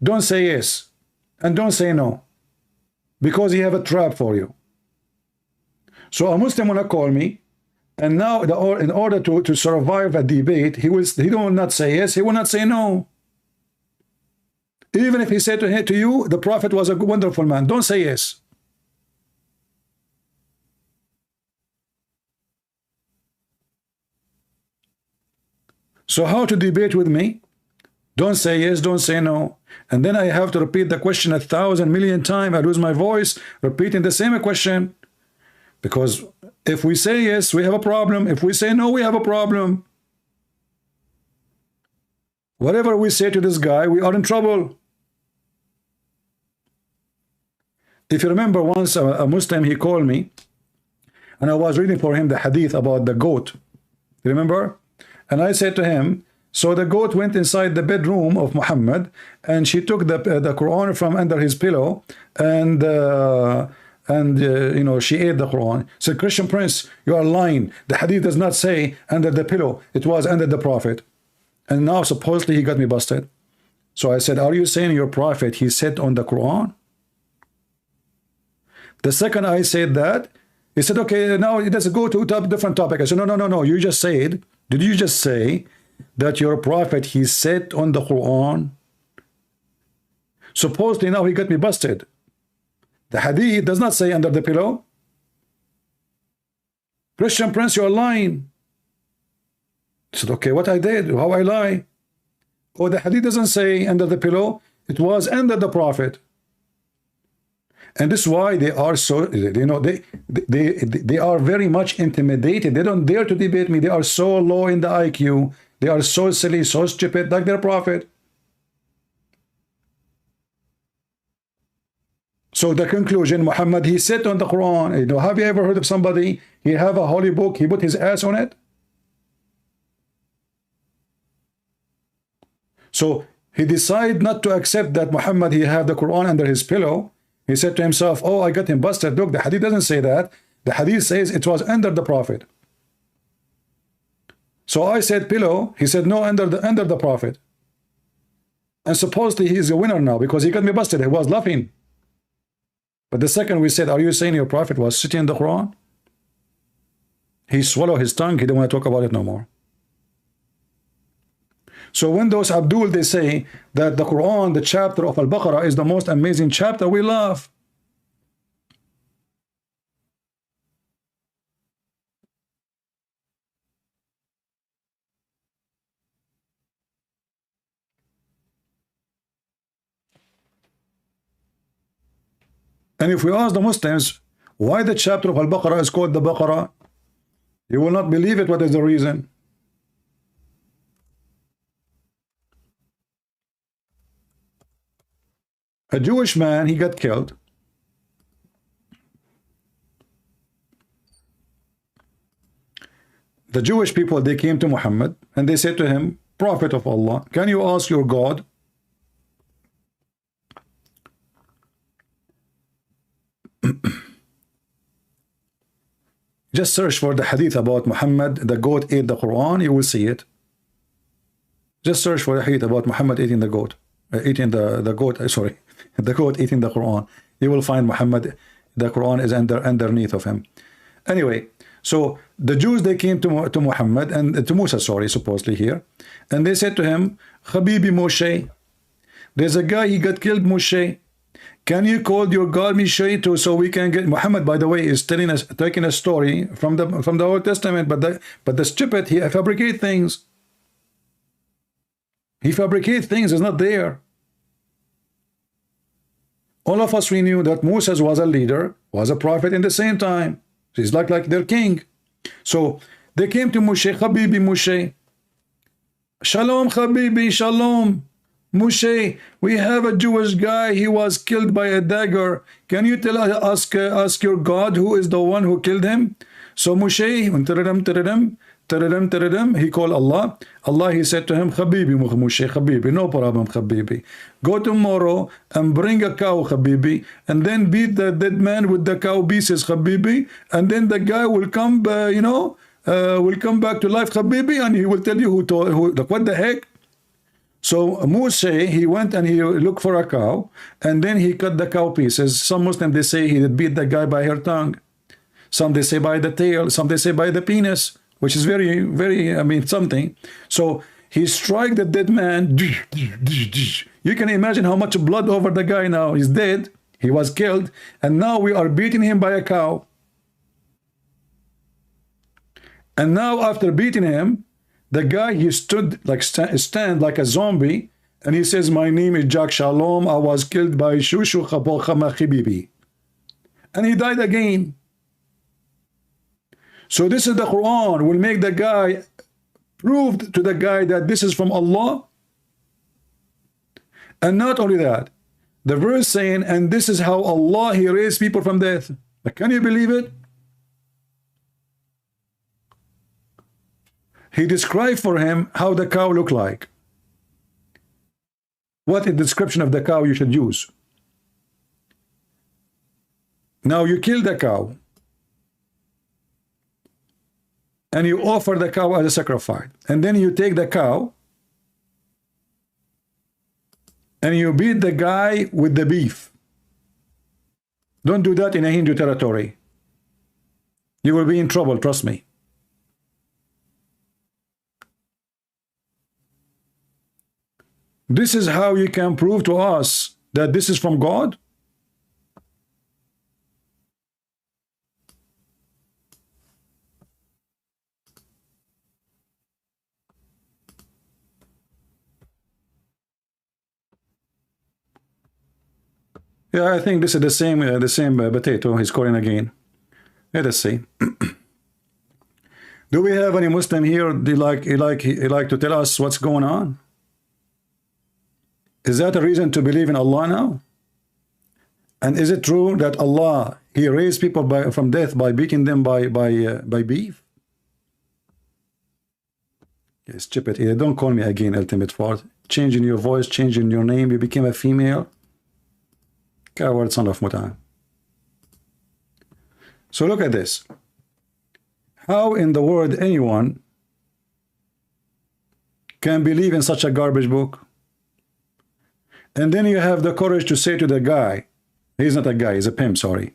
don't say yes, and don't say no, because he have a trap for you. So a Muslim wanna call me, and now in order to survive a debate, he will not say yes, he will not say no. Even if he said to you, the Prophet was a wonderful man, don't say yes. So how to debate with me? Don't say yes, don't say no. And then I have to repeat the question 1,000 million times. I lose my voice repeating the same question. Because if we say yes, we have a problem. If we say no, we have a problem. Whatever we say to this guy, we are in trouble. If you remember, once a Muslim, he called me, and I was reading for him the hadith about the goat. You remember? And I said to him, so the goat went inside the bedroom of Muhammad, and she took the Quran from under his pillow, and she ate the Quran. Said, Christian Prince, you are lying. The hadith does not say under the pillow. It was under the Prophet. And now supposedly he got me busted. So I said, are you saying your Prophet, he sat on the Quran? The second I said that, he said, okay, now let's go to a different topic. I said, no. You just said, did you just say that your prophet, he said on the Quran? Supposedly now he got me busted. The hadith does not say under the pillow. Christian Prince, you're lying. I said, okay, what I did, how I lie? Oh, the hadith doesn't say under the pillow. It was under the prophet. And this is why they are so, you know, they are very much intimidated. They don't dare to debate me. They are so low in the IQ. They are so silly, so stupid, like their prophet. So the conclusion, Muhammad, he said on the Quran, you know, have you ever heard of somebody, he have a holy book, he put his ass on it? So he decided not to accept that Muhammad, he have the Quran under his pillow. He said to himself, oh, I got him busted. Look, the hadith doesn't say that. The hadith says it was under the prophet. So I said pillow. He said no, under the prophet. And supposedly he is a winner now because he got me busted. He was laughing. But the second we said, are you saying your prophet was sitting in the Quran? He swallowed his tongue. He didn't want to talk about it no more. So when those Abdul, they say that the Quran, the chapter of Al-Baqarah is the most amazing chapter, we laugh. And if we ask the Muslims why the chapter of Al-Baqarah is called the Baqarah, you will not believe it. What is the reason? A Jewish man, he got killed. The Jewish people, they came to Muhammad and they said to him, Prophet of Allah, can you ask your God just search for the hadith about Muhammad, the goat ate the Quran, you will see it. Just search for the hadith about Muhammad eating the goat, the goat eating the Quran. You will find Muhammad, the Quran is underneath of him. Anyway, so the Jews, they came to Muhammad and to Musa, sorry, supposedly here, and they said to him, Habibi Moshe, there's a guy, he got killed, Moshe. Can you call your God Moshe so we can get Muhammad? By the way, is telling us, taking a story from the Old Testament, but the stupid, he fabricate things. He fabricate things, is not there. All of us, we knew that Moses was a leader, was a prophet in the same time. He's like their king. So they came to Moshe, Habibi Moshe. Shalom, Habibi, Shalom. Moshe, we have a Jewish guy, he was killed by a dagger. Can you tell us, ask your God who is the one who killed him? So Moshe, he called Allah. Allah, he said to him, Habibi Moshe, Habibi, no problem, Habibi. Go tomorrow and bring a cow, Habibi, and then beat the dead man with the cow pieces, Habibi, and then the guy will come, will come back to life, Habibi, and he will tell you what the heck? So Moshe, he went and he looked for a cow, and then he cut the cow pieces. Some Muslims, they say he beat the guy by her tongue. Some they say by the tail. Some they say by the penis, which is very, very, I mean, something. So he struck the dead man. You can imagine how much blood over the guy now. He's dead. He was killed. And now we are beating him by a cow. And now after beating him, the guy, he stood like stand like a zombie, and he says, my name is Jack Shalom, I was killed by Shushu Chama Khibibi. And he died again. So this is the Quran, will make the guy, proved to the guy that this is from Allah. And not only that, the verse saying, and this is how Allah, he raised people from death. But can you believe it? He described for him how the cow looked like. What is the description of the cow you should use? Now you kill the cow. And you offer the cow as a sacrifice. And then you take the cow. And you beat the guy with the beef. Don't do that in a Hindu territory. You will be in trouble, trust me. This is how you can prove to us that this is from God? Yeah, I think this is the same potato he's calling again. Let us see. Do we have any Muslim here? He like to tell us what's going on? Is that a reason to believe in Allah now? And is it true that Allah, he raised people from death by beating them by beef? Yeah, stupid. Yeah, don't call me again, ultimate fart. Changing your voice, changing your name, you became a female. Coward son of Muta. So look at this. How in the world anyone can believe in such a garbage book? And then you have the courage to say to the guy, he's not a guy, he's a pimp, sorry.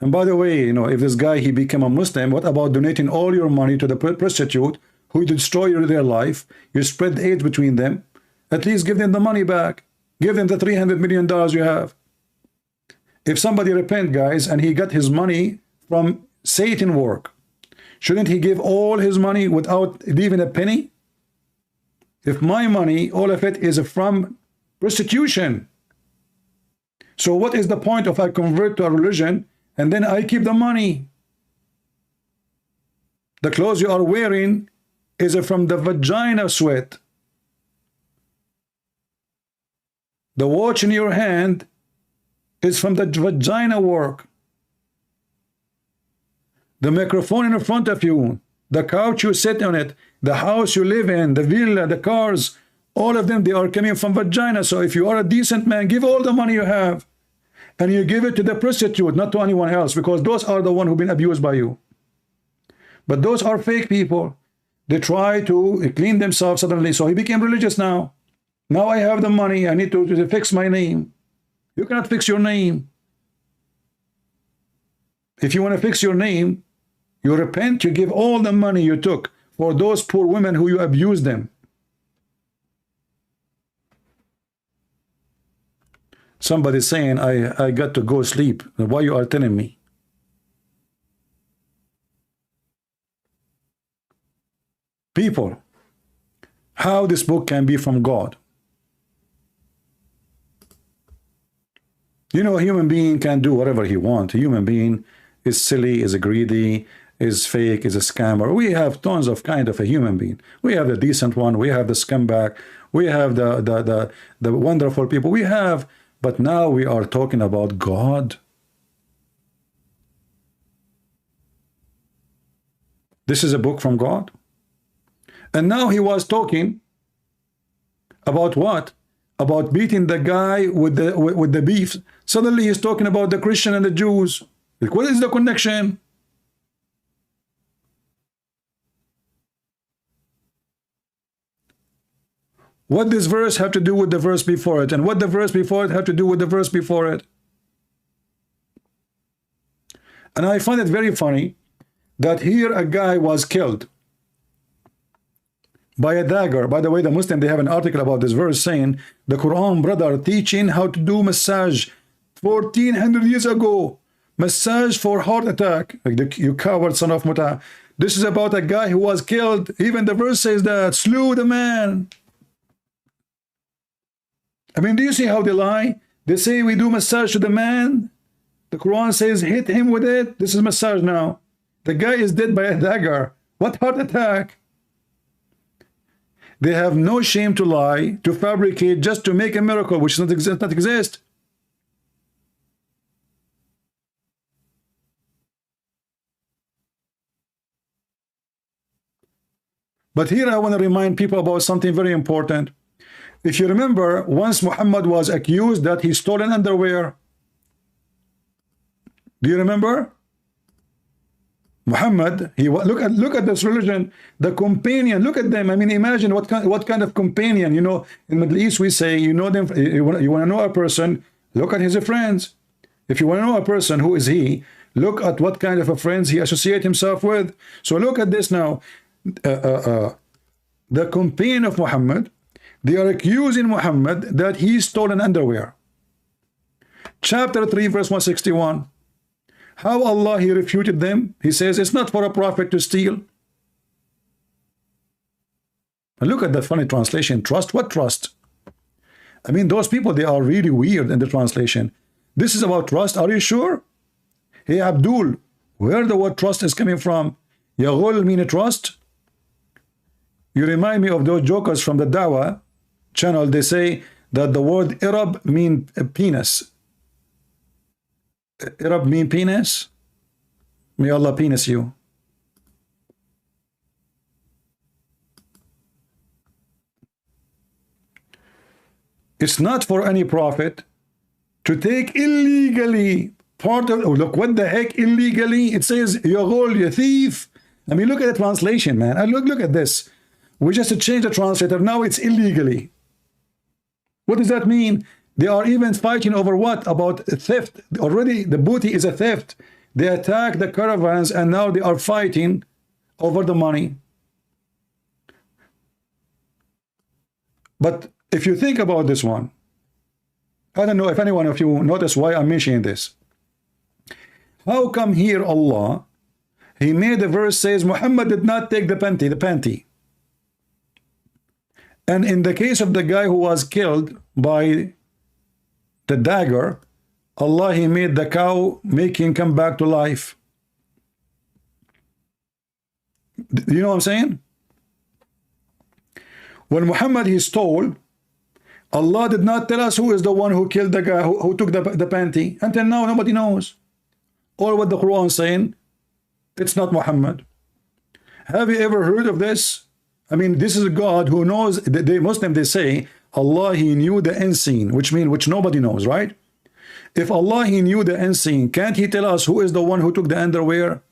And by the way, you know, if this guy, he became a Muslim, what about donating all your money to the prostitute who destroy their life? You spread AIDS between them. At least give them the money back. Give them the $300 million you have. If somebody repent, guys, and he got his money from Satan work, shouldn't he give all his money without leaving a penny? If my money, all of it is from prostitution. So what is the point if I convert to a religion and then I keep the money? The clothes you are wearing is from the vagina sweat. The watch in your hand is from the vagina work. The microphone in front of you, the couch you sit on it, the house you live in, the villa, the cars, all of them, they are coming from vagina. So if you are a decent man, give all the money you have. And you give it to the prostitute, not to anyone else, because those are the ones who've been abused by you. But those are fake people. They try to clean themselves suddenly. So he became religious now. Now I have the money. I need to fix my name. You cannot fix your name. If you want to fix your name, you repent, you give all the money you took for those poor women who you abused them. Somebody saying, I got to go sleep. Why you are telling me? People, how this book can be from God? You know, a human being can do whatever he wants. A human being is silly, is greedy, is fake, is a scammer. We have tons of kind of a human being. We have the decent one. We have the scumbag. We have the wonderful people. We have, but now we are talking about God. This is a book from God. And now he was talking about what? About beating the guy with the beef. Suddenly he's talking about the Christian and the Jews. What is the connection? What this verse have to do with the verse before it? And what the verse before it have to do with the verse before it? And I find it very funny that here a guy was killed by a dagger. By the way, the Muslim, they have an article about this verse saying the Quran, brother, teaching how to do massage 1400 years ago. Massage for heart attack. Like you coward son of Muta. This is about a guy who was killed. Even the verse says that. Slew the man. I mean, do you see how they lie? They say we do massage to the man. The Quran says hit him with it. This is massage now. The guy is dead by a dagger. What heart attack? They have no shame to lie, to fabricate, just to make a miracle which does not exist. But here I want to remind people about something very important. If you remember, once Muhammad was accused that he stole an underwear. Do you remember? Muhammad, look at this religion, the companion. Look at them. I mean, imagine what kind of companion. You know, in Middle East we say, you know them. You want to know a person. Look at his friends. If you want to know a person, who is he, look at what kind of a friends he associates himself with. So look at this now. The companion of Muhammad, they are accusing Muhammad that he stole an underwear. Chapter 3, verse 161. How Allah, he refuted them. He says, it's not for a prophet to steal. And look at that funny translation. Trust? What trust? I mean, those people, they are really weird in the translation. This is about trust. Are you sure? Hey, Abdul, where the word trust is coming from? Yaghul mean a trust? You remind me of those jokers from the Dawah channel. They say that the word Arab mean penis. Arab mean penis? May Allah penis you. It's not for any prophet to take illegally part of, oh, look, what the heck, illegally? It says, Yaghul, you thief. I mean, look at the translation, man. Look at this. We just changed the translator. Now it's illegally. What does that mean? They are even fighting over what? About theft. Already the booty is a theft. They attack the caravans and now they are fighting over the money. But if you think about this one, I don't know if any one of you notice why I'm mentioning this. How come here Allah, he made the verse says Muhammad did not take the panty. And in the case of the guy who was killed by the dagger, Allah, he made the cow, make him come back to life. You know what I'm saying? When Muhammad he stole, Allah did not tell us who is the one who killed the guy who took the panty. Until now, nobody knows. Or what the Quran is saying, it's not Muhammad. Have you ever heard of this? I mean, this is a God who knows. The Muslim, they say, Allah, he knew the unseen, which means which nobody knows, right? If Allah, he knew the unseen, can't he tell us who is the one who took the underwear?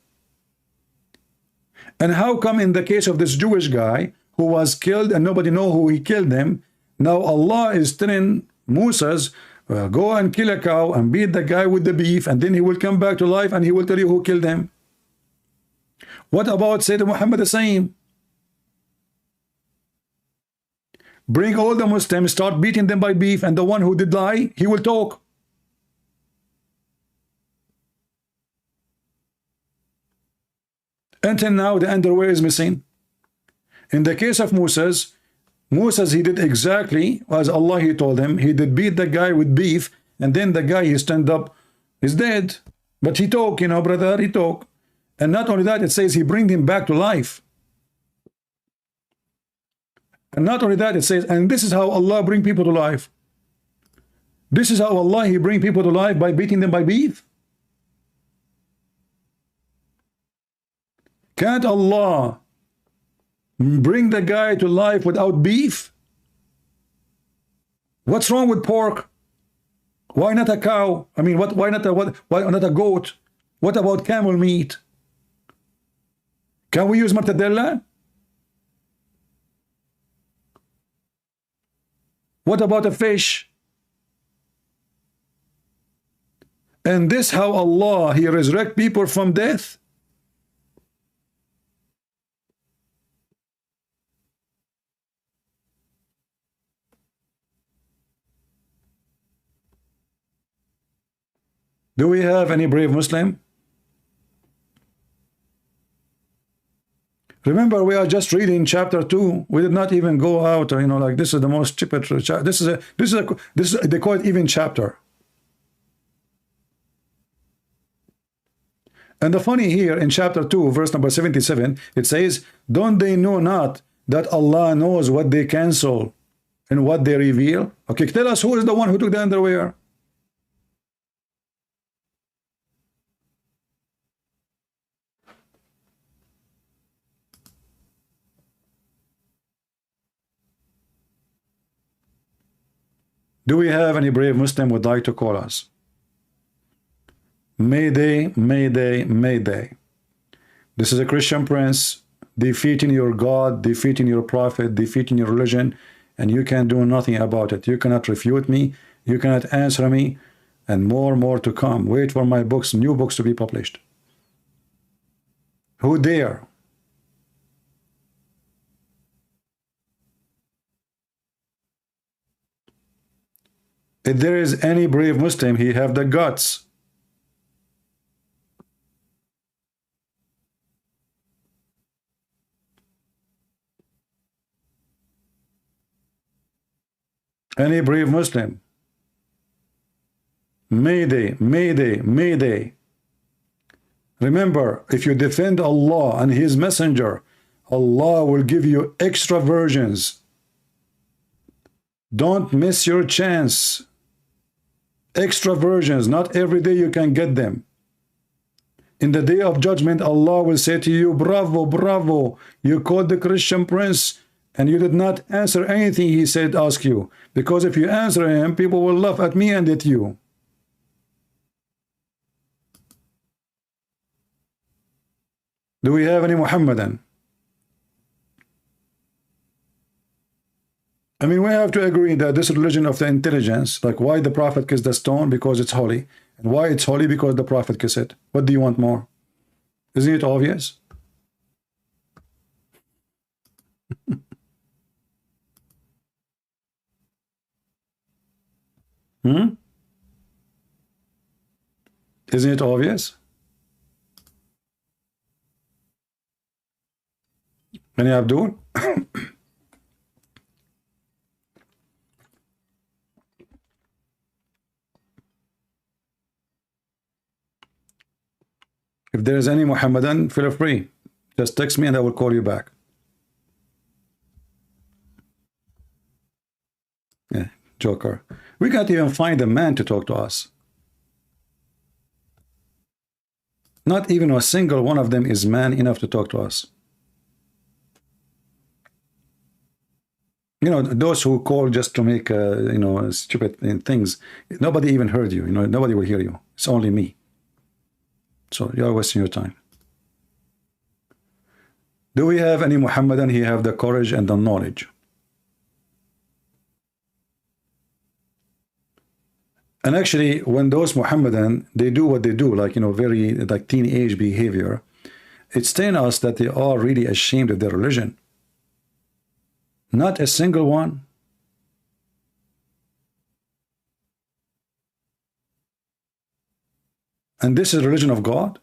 And how come in the case of this Jewish guy who was killed and nobody know who he killed them, now Allah is telling Moses, go and kill a cow and beat the guy with the beef, and then he will come back to life and he will tell you who killed him. What about Sayyidina Muhammad the same? Bring all the Muslims, start beating them by beef, and the one who did lie, he will talk. Until now, the underwear is missing. In the case of Moses, he did exactly as Allah he told him. He did beat the guy with beef, and then the guy he stand up is dead. But he talk, you know, brother, he talk. And not only that, it says he bring him back to life. And not only that, it says, and this is how Allah bring people to life. This is how Allah, he bring people to life, by beating them by beef. Can't Allah bring the guy to life without beef? What's wrong with pork? Why not a cow? I mean, why not a goat? What about camel meat? Can we use mortadella? What about a fish? And this how Allah, he resurrect people from death? Do we have any brave Muslim? Remember, we are just reading chapter 2. We did not even go out, you know, like this is the most stupid chapter. This is they call it even chapter. And the funny here in chapter 2, verse number 77, it says, don't they know not that Allah knows what they cancel and what they reveal? Okay, tell us who is the one who took the underwear. Do we have any brave Muslim would like to call us? Mayday, Mayday, Mayday. This is a Christian prince defeating your God, defeating your prophet, defeating your religion, and you can do nothing about it. You cannot refute me. You cannot answer me. and more to come. Wait for my books, new books to be published. Who dare? If there is any brave Muslim, he have the guts. Any brave Muslim. Mayday, mayday, mayday. Remember, if you defend Allah and His Messenger, Allah will give you extra versions. Don't miss your chance. Extra versions, not every day you can get them. In the day of judgment, Allah will say to you, bravo, bravo, you called the Christian prince and you did not answer anything he said ask you. Because if you answer him, people will laugh at me and at you. Do we have any Muhammadan? I mean, we have to agree that this religion of the intelligence, like why the Prophet kissed the stone? Because it's holy. And why it's holy? Because the Prophet kissed it. What do you want more? Isn't it obvious? Isn't it obvious? Any Abdul? If there is any Muhammadan, feel free. Just text me and I will call you back. Yeah, joker. We can't even find a man to talk to us. Not even a single one of them is man enough to talk to us. You know, those who call just to make, you know, stupid things, nobody even heard you. You know, nobody will hear you. It's only me. So you are wasting your time. Do we have any Muhammadan? He have the courage and the knowledge. And actually, when those Muhammadan, they do what they do, like, you know, very like teenage behavior, it's telling us that they are really ashamed of their religion. Not a single one. And this is the religion of God?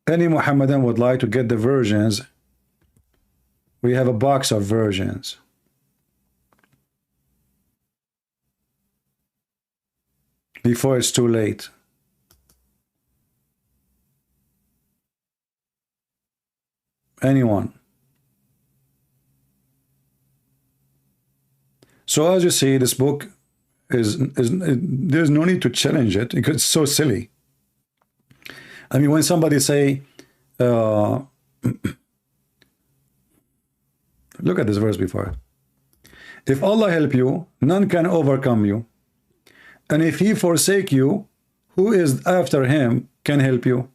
Any Muhammadan would like to get the versions. We have a box of versions. Before it's too late. Anyone. So as you see, this book is there's no need to challenge it because it's so silly. I mean, when somebody say, look at this verse before. If Allah help you, none can overcome you. And if He forsake you, who is after Him can help you?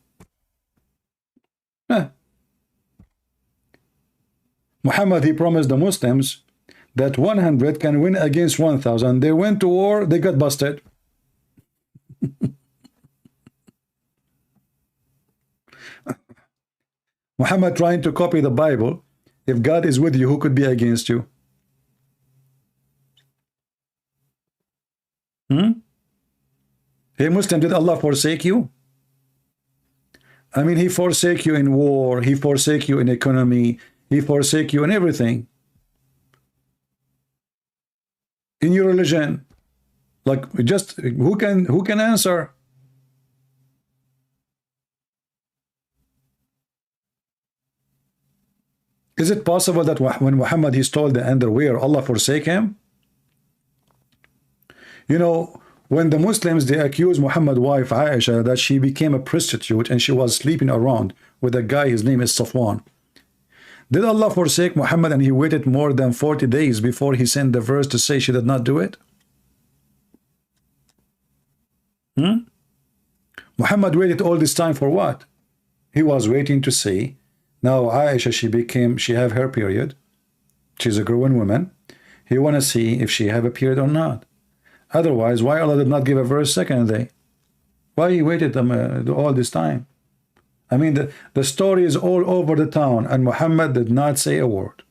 Muhammad, he promised the Muslims that 100 can win against 1,000. They went to war, they got busted. Muhammad trying to copy the Bible. If God is with you, who could be against you? Hey Muslim, did Allah forsake you? I mean, He forsake you in war, He forsake you in economy, He forsake you in everything. In your religion. Like, just who can answer? Is it possible that when Muhammad he stole the underwear, Allah forsake him? You know, when the Muslims, they accuse Muhammad's wife Aisha that she became a prostitute and she was sleeping around with a guy, his name is Safwan. Did Allah forsake Muhammad and he waited more than 40 days before he sent the verse to say she did not do it? Muhammad waited all this time for what? He was waiting to see. Now Aisha, she have her period. She's a growing woman. He want to see if she have a period or not. Otherwise, why Allah did not give a verse second day? Why he waited all this time? I mean, the story is all over the town, and Muhammad did not say a word.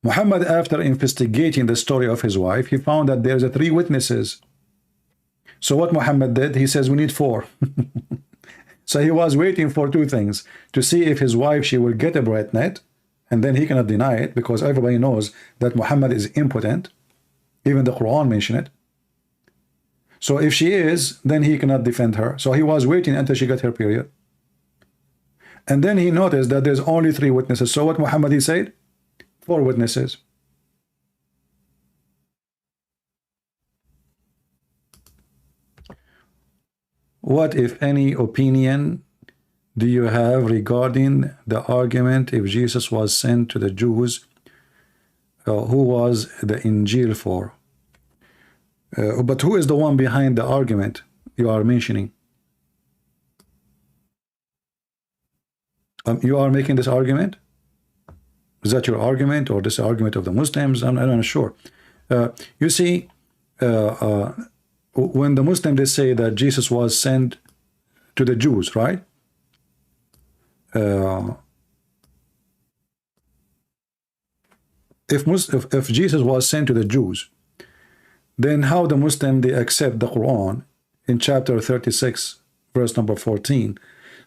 Muhammad, after investigating the story of his wife, he found that there's 3 witnesses. So what Muhammad did, he says we need 4. So he was waiting for 2 things: to see if his wife, she will get a bread net, and then he cannot deny it, because everybody knows that Muhammad is impotent. Even the Quran mention it. So if she is, then he cannot defend her. So he was waiting until she got her period. And then he noticed that there's only 3 witnesses. So what Muhammad, he said? 4 witnesses. What, if any, opinion do you have regarding the argument if Jesus was sent to the Jews, who was the Injil for? But who is the one behind the argument you are mentioning? You are making this argument? Is that your argument, or this argument of the Muslims? I'm not sure. You see, when the Muslims, they say that Jesus was sent to the Jews, right? If Jesus was sent to the Jews, then how the Muslim, they accept the Quran in chapter 36, verse number 14,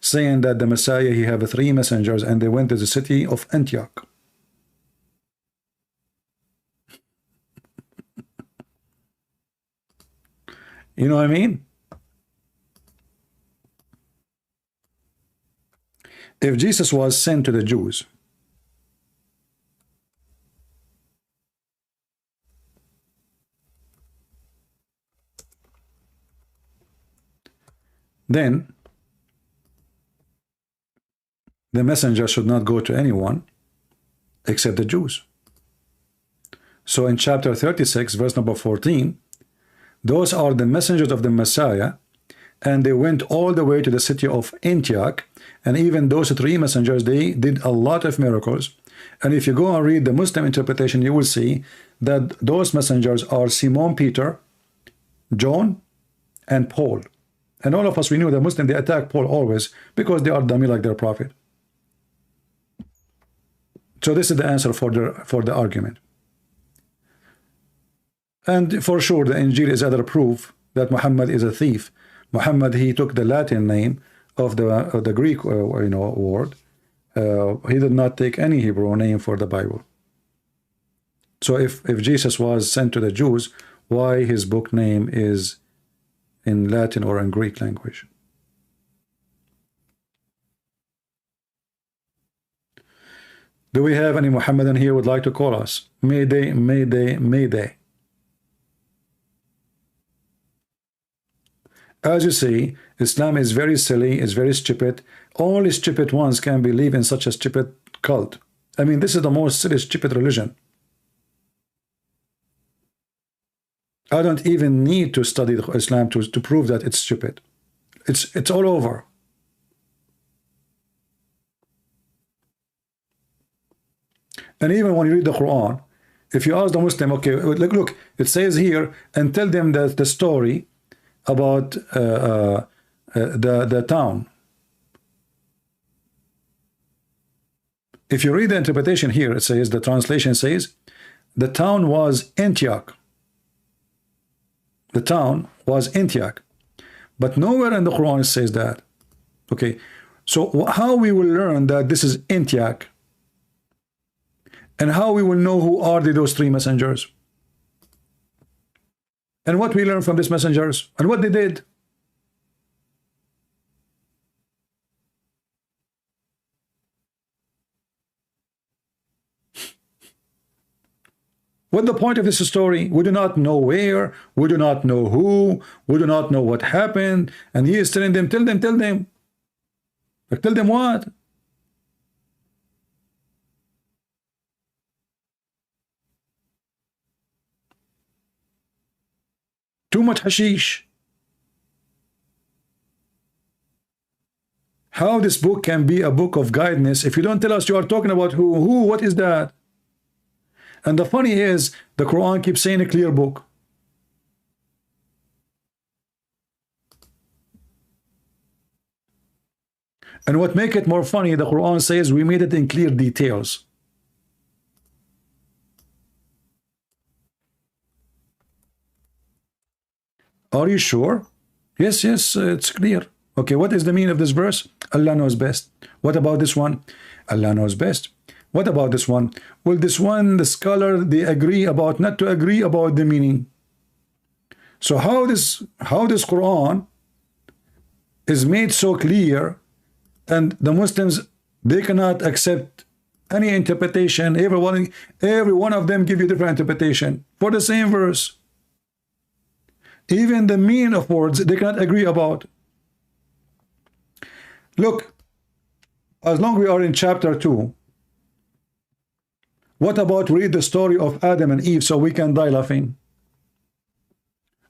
saying that the Messiah, he have 3 messengers, and they went to the city of Antioch. You know what I mean? If Jesus was sent to the Jews, then the messenger should not go to anyone except the Jews. So in chapter 36, verse number 14, those are the messengers of the Messiah, and they went all the way to the city of Antioch, and even those 3 messengers, they did a lot of miracles. And if you go and read the Muslim interpretation, you will see that those messengers are Simon Peter, John, and Paul. And all of us, we knew the Muslim, they attack Paul always because they are dummy like their prophet. So this is the answer for the argument. And for sure, the Injil is other proof that Muhammad is a thief. Muhammad, he took the Latin name of the Greek word. He did not take any Hebrew name for the Bible. So if Jesus was sent to the Jews, why his book name is in Latin or in Greek language? Do we have any Muhammadan here who would like to call us? Mayday, mayday, mayday. As you see, Islam is very silly, it's very stupid. Only stupid ones can believe in such a stupid cult. I mean, this is the most silly, stupid religion. I don't even need to study Islam to prove that it's stupid. It's all over. And even when you read the Quran, if you ask the Muslim, okay, look, it says here, and tell them that the story about the town. If you read the interpretation here, it says, the translation says, the town was Antioch. The town was Antioch. But nowhere in the Quran it says that. Okay, so how we will learn that this is Antioch? And how we will know who are those 3 messengers? And what we learn from these messengers? And what they did? What the point of this story? We do not know where, we do not know who, we do not know what happened, and he is telling them, tell them. Like, tell them what? Too much hashish. How this book can be a book of guidance if you don't tell us you are talking about who, what is that? And the funny is, the Quran keeps saying a clear book. And what make it more funny, the Quran says we made it in clear details. Are you sure? Yes, it's clear. Okay, what is the meaning of this verse? Allah knows best. What about this one? Allah knows best. What about this one? Well, this one, the scholar, they agree about, not to agree about the meaning. So how this Quran is made so clear, and the Muslims, they cannot accept any interpretation. Every one of them give you different interpretation for the same verse. Even the meaning of words, they cannot agree about. Look, as long as we are in chapter 2, what about read the story of Adam and Eve so we can die laughing?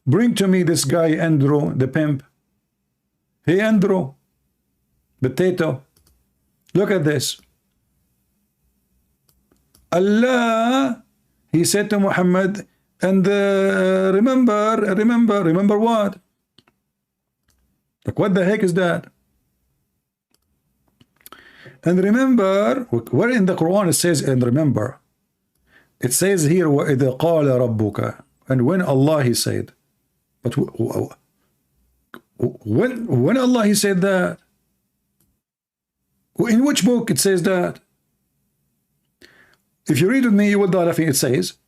Bring to me this guy, Andrew, the pimp. Hey, Andrew, potato. Look at this. Allah, he said to Muhammad, and remember what? Like, what the heck is that? And remember, where in the Quran it says, and remember, it says here, وَإِذَا قَالَ رَبُّكَ, and when Allah he said, but when Allah he said that, in which book it says that? If you read with me, you will die laughing. It says,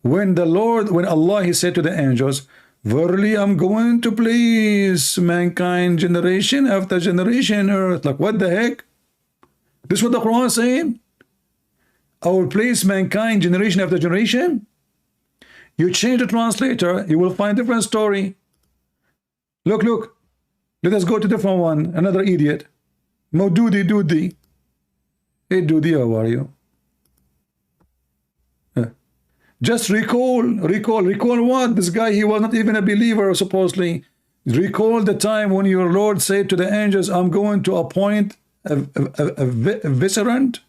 when Allah he said to the angels, verily I'm going to place mankind generation after generation on earth. Like, what the heck? This is what the Quran is saying? I will place mankind generation after generation? You change the translator, you will find different story. Look. Let us go to different one. Another idiot. Doody. Hey, Doody, how are you? Just recall what? This guy, he was not even a believer, supposedly. Recall the time when your Lord said to the angels, I'm going to appoint a vicegerent.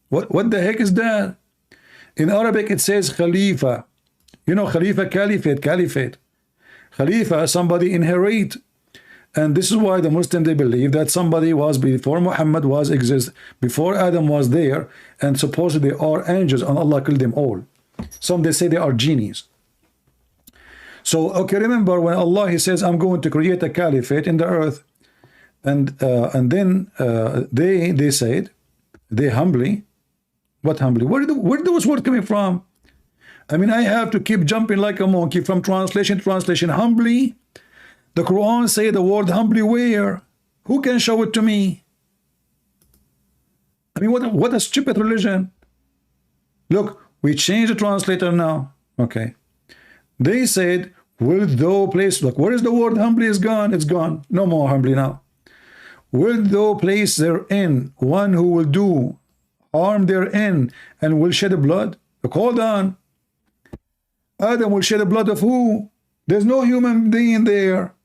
What the heck is that? In Arabic, it says Khalifa. You know, Khalifa, caliphate. Khalifa, somebody inherit. And this is why the Muslims, they believe that somebody was before Muhammad was before Adam was there, and supposedly they are angels, and Allah killed them all. Some they say they are genies. So, okay, remember when Allah he says, I'm going to create a caliphate in the earth, and then they said, they humbly, what humbly? Where did those words coming from? I mean, I have to keep jumping like a monkey from translation to translation. Humbly, the Quran say the word humbly where? Who can show it to me? I mean, what a stupid religion. Look, we change the translator now. Okay. They said, will thou place, look, where is the word humbly is gone? It's gone. No more humbly now. Will thou place therein one who will do harm therein and will shed blood? Look, hold on. Adam will shed the blood of who? There's no human being there.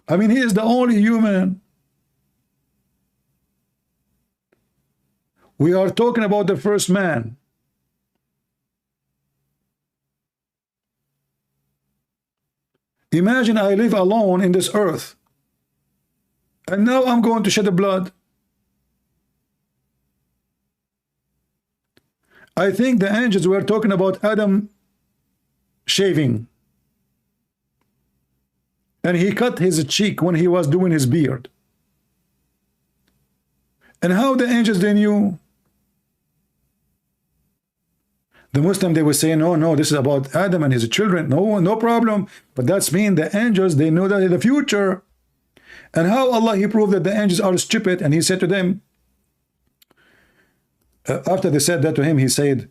I mean, he is the only human. We are talking about the first man. Imagine I live alone in this earth, and now I'm going to shed the blood. I think the angels were talking about Adam shaving, and he cut his cheek when he was doing his beard. And how the angels, they knew? The Muslim, they were saying, no, this is about Adam and his children. No problem. But that's mean the angels, they know that in the future. And how Allah, he proved that the angels are stupid, and he said to them, after they said that to him, he said,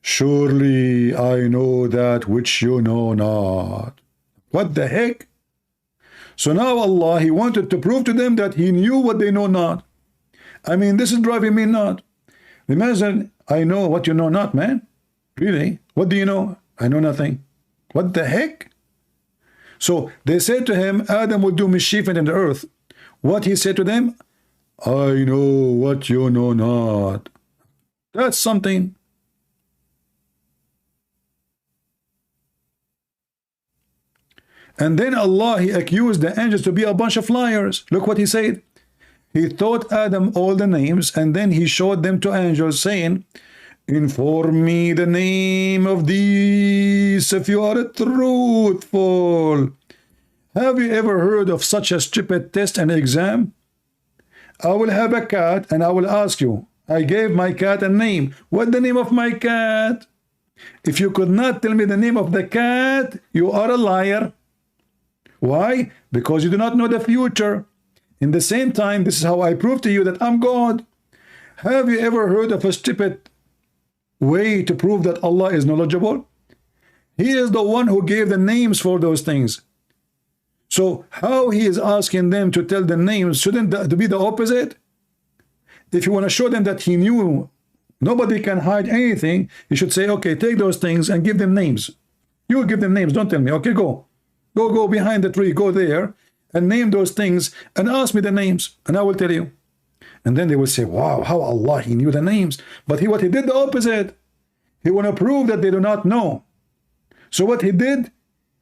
surely I know that which you know not. What the heck? So now Allah, he wanted to prove to them that he knew what they know not. I mean, this is driving me nuts. Imagine, I know what you know not, man. Really? What do you know? I know nothing. What the heck? So they said to him, Adam will do mischief in the earth. What he said to them? I know what you know not. That's something. And then Allah, he accused the angels to be a bunch of liars. Look what he said. He taught Adam all the names, and then he showed them to angels, saying, inform me the name of these if you are truthful. Have you ever heard of such a stupid test and exam? I will have a cat and I will ask you. I gave my cat a name. What's the name of my cat? If you could not tell me the name of the cat, you are a liar. Why? Because you do not know the future. In the same time, this is how I prove to you that I'm God. Have you ever heard of a stupid way to prove that Allah is knowledgeable? He is the one who gave the names for those things. So how he is asking them to tell the names, shouldn't that be the opposite? If you want to show them that he knew nobody can hide anything, you should say, okay, take those things and give them names. You will give them names, don't tell me. Okay, go behind the tree, go there and name those things and ask me the names and I will tell you. And then they will say, wow, how Allah, he knew the names. But what he did the opposite. He want to prove that they do not know. So what he did,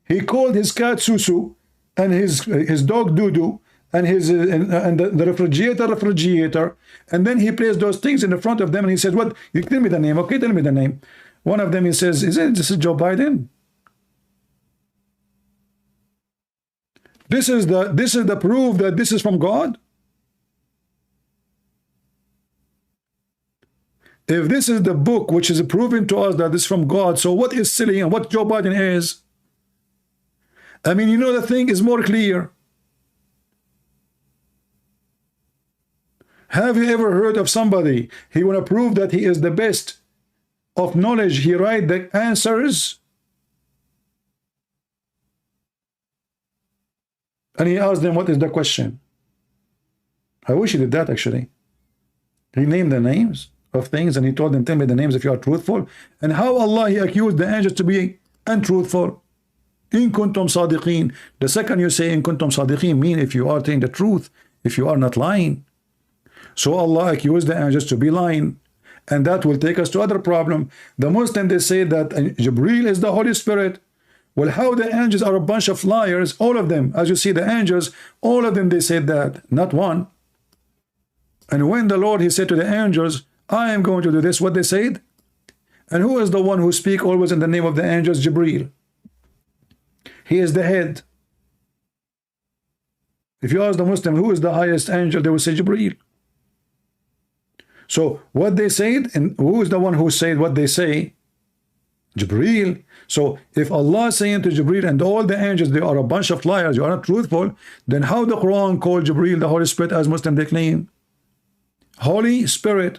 he called his cat Susu and his dog Dudu and his and the refrigerator, and then he placed those things in the front of them and he said, what, you tell me the name. Okay, tell me the name. One of them, he says, this is Joe Biden? This is the proof that this is from God. If this is the book which is proving to us that this is from God, so what is silly and what Joe Biden is? I mean, you know, the thing is more clear. Have you ever heard of somebody, he want to prove that he is the best of knowledge, he write the answers and he asked them, what is the question? I wish he did that actually. He named the names of things and he told them, tell me the names if you are truthful. And how Allah, he accused the angels to be untruthful. In kuntum sadiqeen. The second you say in kuntum sadiqeen mean if you are telling the truth, if you are not lying. So Allah accused the angels to be lying. And that will take us to other problem. The Muslims, they say that Jibreel is the Holy Spirit. Well, how the angels are a bunch of liars, all of them. As you see the angels, all of them, they said that, not one. And when the Lord, he said to the angels, I am going to do this, what they said? And who is the one who speak always in the name of the angels? Jibreel. He is the head. If you ask the Muslim who is the highest angel, they will say Jibreel. So what they said, and who is the one who said what they say? Jibreel. So if Allah is saying to Jibreel and all the angels, they are a bunch of liars, you are not truthful, then how the Quran called Jibreel the Holy Spirit as Muslim they claim? Holy Spirit.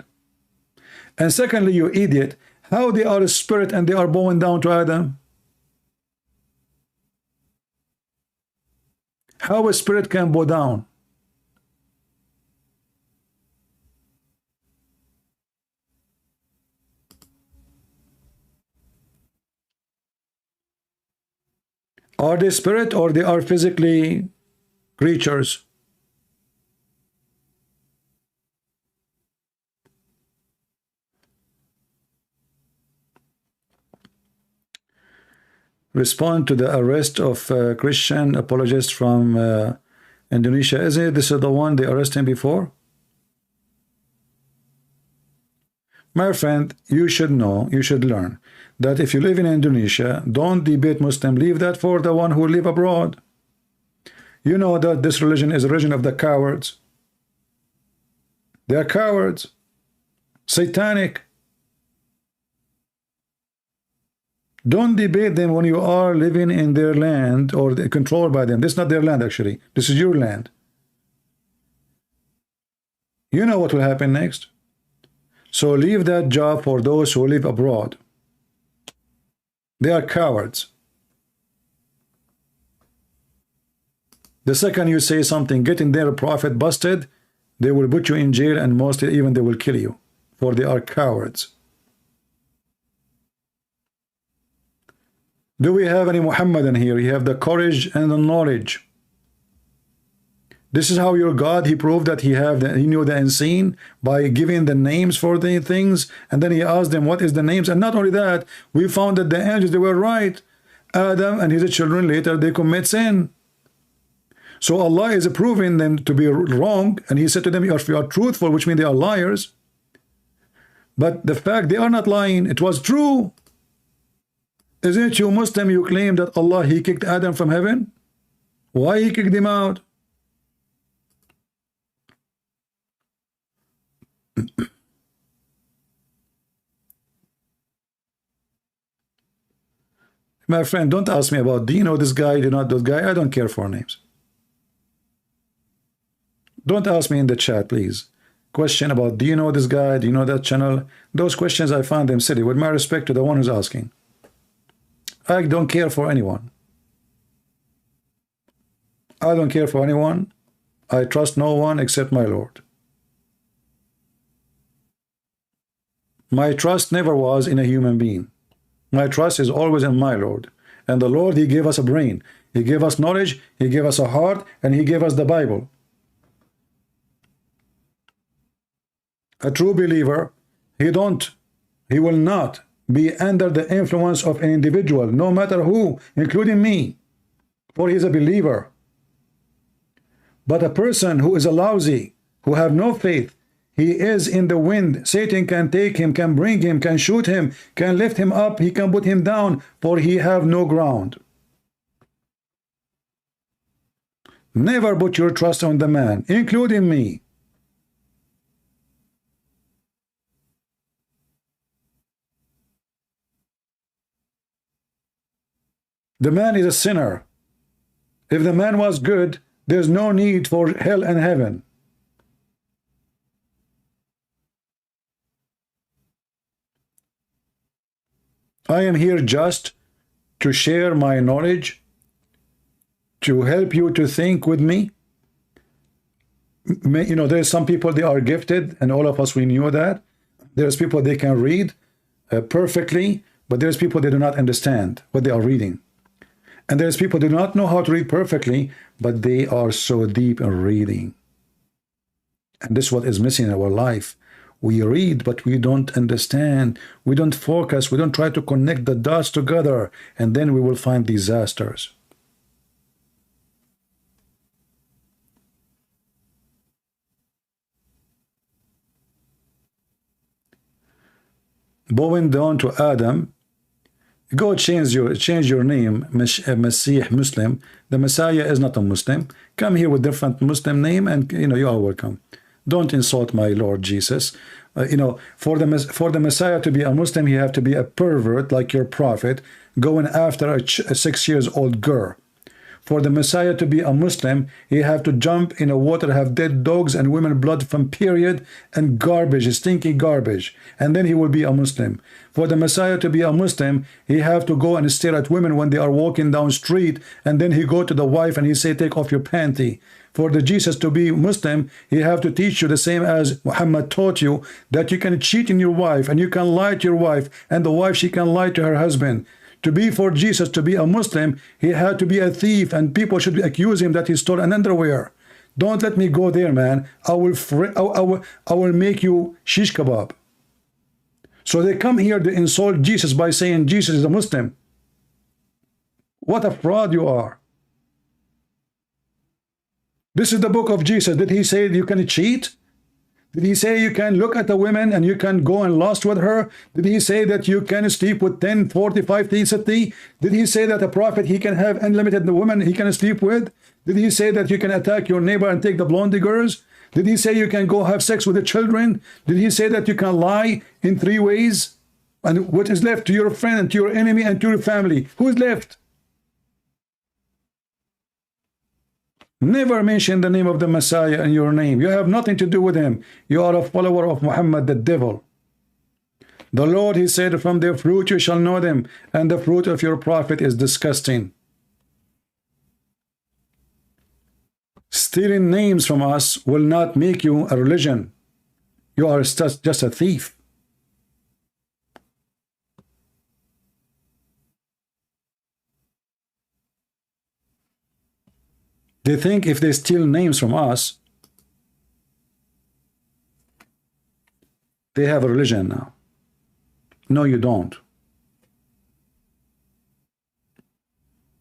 And secondly, you idiot, how they are a spirit and they are bowing down to Adam? How a spirit can bow down? Are they spirit or they are physically creatures? Respond to the arrest of Christian apologist from Indonesia. Is it this is the one they arrested him before? My friend, you should know, you should learn that if you live in Indonesia, don't debate Muslim. Leave that for the one who live abroad. You know that this religion is a religion of the cowards. They are cowards, satanic. Don't debate them when you are living in their land or controlled by them. This is not their land actually. This is your land. You know what will happen next. So leave that job for those who live abroad. They are cowards. The second you say something, getting their prophet busted, they will put you in jail and mostly even they will kill you, for they are cowards. Do we have any Muhammadan here? You have the courage and the knowledge. This is how your God, he proved that he knew the unseen by giving the names for the things, and then he asked them what is the names. And not only that, we found that the angels, they were right. Adam and his children later, they commit sin. So Allah is proving them to be wrong, and he said to them, you are truthful, which means they are liars. But the fact they are not lying, it was true. Isn't it you Muslim, you claim that Allah, he kicked Adam from heaven? Why he kicked him out? My friend, don't ask me about, do you know this guy, do you know this guy? I don't care for names. Don't ask me in the chat, please. Question about, do you know this guy? Do you know that channel? Those questions, I find them silly, with my respect to the one who's asking. I don't care for anyone. I don't care for anyone. I trust no one except my Lord. My trust never was in a human being. My trust is always in my Lord. And the Lord, he gave us a brain. He gave us knowledge. He gave us a heart. And he gave us the Bible. A true believer, he will not be under the influence of an individual, no matter who, including me, for he is a believer. But a person who is a lousy, who have no faith, he is in the wind. Satan can take him, can bring him, can shoot him, can lift him up, he can put him down, for he have no ground. Never put your trust on the man, including me. The man is a sinner. If the man was good, there's no need for hell and heaven. I am here just to share my knowledge, to help you to think with me. You know, there's some people, they are gifted, and all of us, we knew that. There's people, they can read perfectly, but there's people, they do not understand what they are reading. And there's people who do not know how to read perfectly, but they are so deep in reading. And this is what is missing in our life. We read, but we don't understand. We don't focus. We don't try to connect the dots together. And then we will find disasters. Bowing down to Adam, go change your name, Messiah, Muslim. The Messiah is not a Muslim. Come here with different Muslim name, and you are welcome. Don't insult my Lord Jesus. For the Messiah to be a Muslim, he have to be a pervert like your prophet, going after a 6-year-old girl. For the Messiah to be a Muslim, he have to jump in a water, have dead dogs and women blood from period and garbage, stinky garbage, and then he will be a Muslim. For the Messiah to be a Muslim, he have to go and stare at women when they are walking down street, and then he go to the wife and he say, take off your panty. For the Jesus to be Muslim, he have to teach you the same as Muhammad taught you, that you can cheat in your wife and you can lie to your wife, and the wife, she can lie to her husband. To be for Jesus, to be a Muslim, he had to be a thief, and people should accuse him that he stole an underwear. Don't let me go there, man. I will make you shish kebab. So they come here to insult Jesus by saying Jesus is a Muslim. What a fraud you are. This is the book of Jesus. Did he say you can cheat? Did he say you can look at a woman and you can go and lust with her? Did he say that you can sleep with 10, 45, 30? Did he say that a prophet, he can have unlimited women he can sleep with? Did he say that you can attack your neighbor and take the blondie girls? Did he say you can go have sex with the children? Did he say that you can lie in 3 ways? And what is left to your friend and to your enemy and to your family? Who is left? Never mention the name of the Messiah in your name. You have nothing to do with him. You are a follower of Muhammad, the devil. The Lord, he said, from their fruit you shall know them, and the fruit of your prophet is disgusting. Stealing names from us will not make you a religion. You are just a thief. They think if they steal names from us, they have a religion now. No, you don't.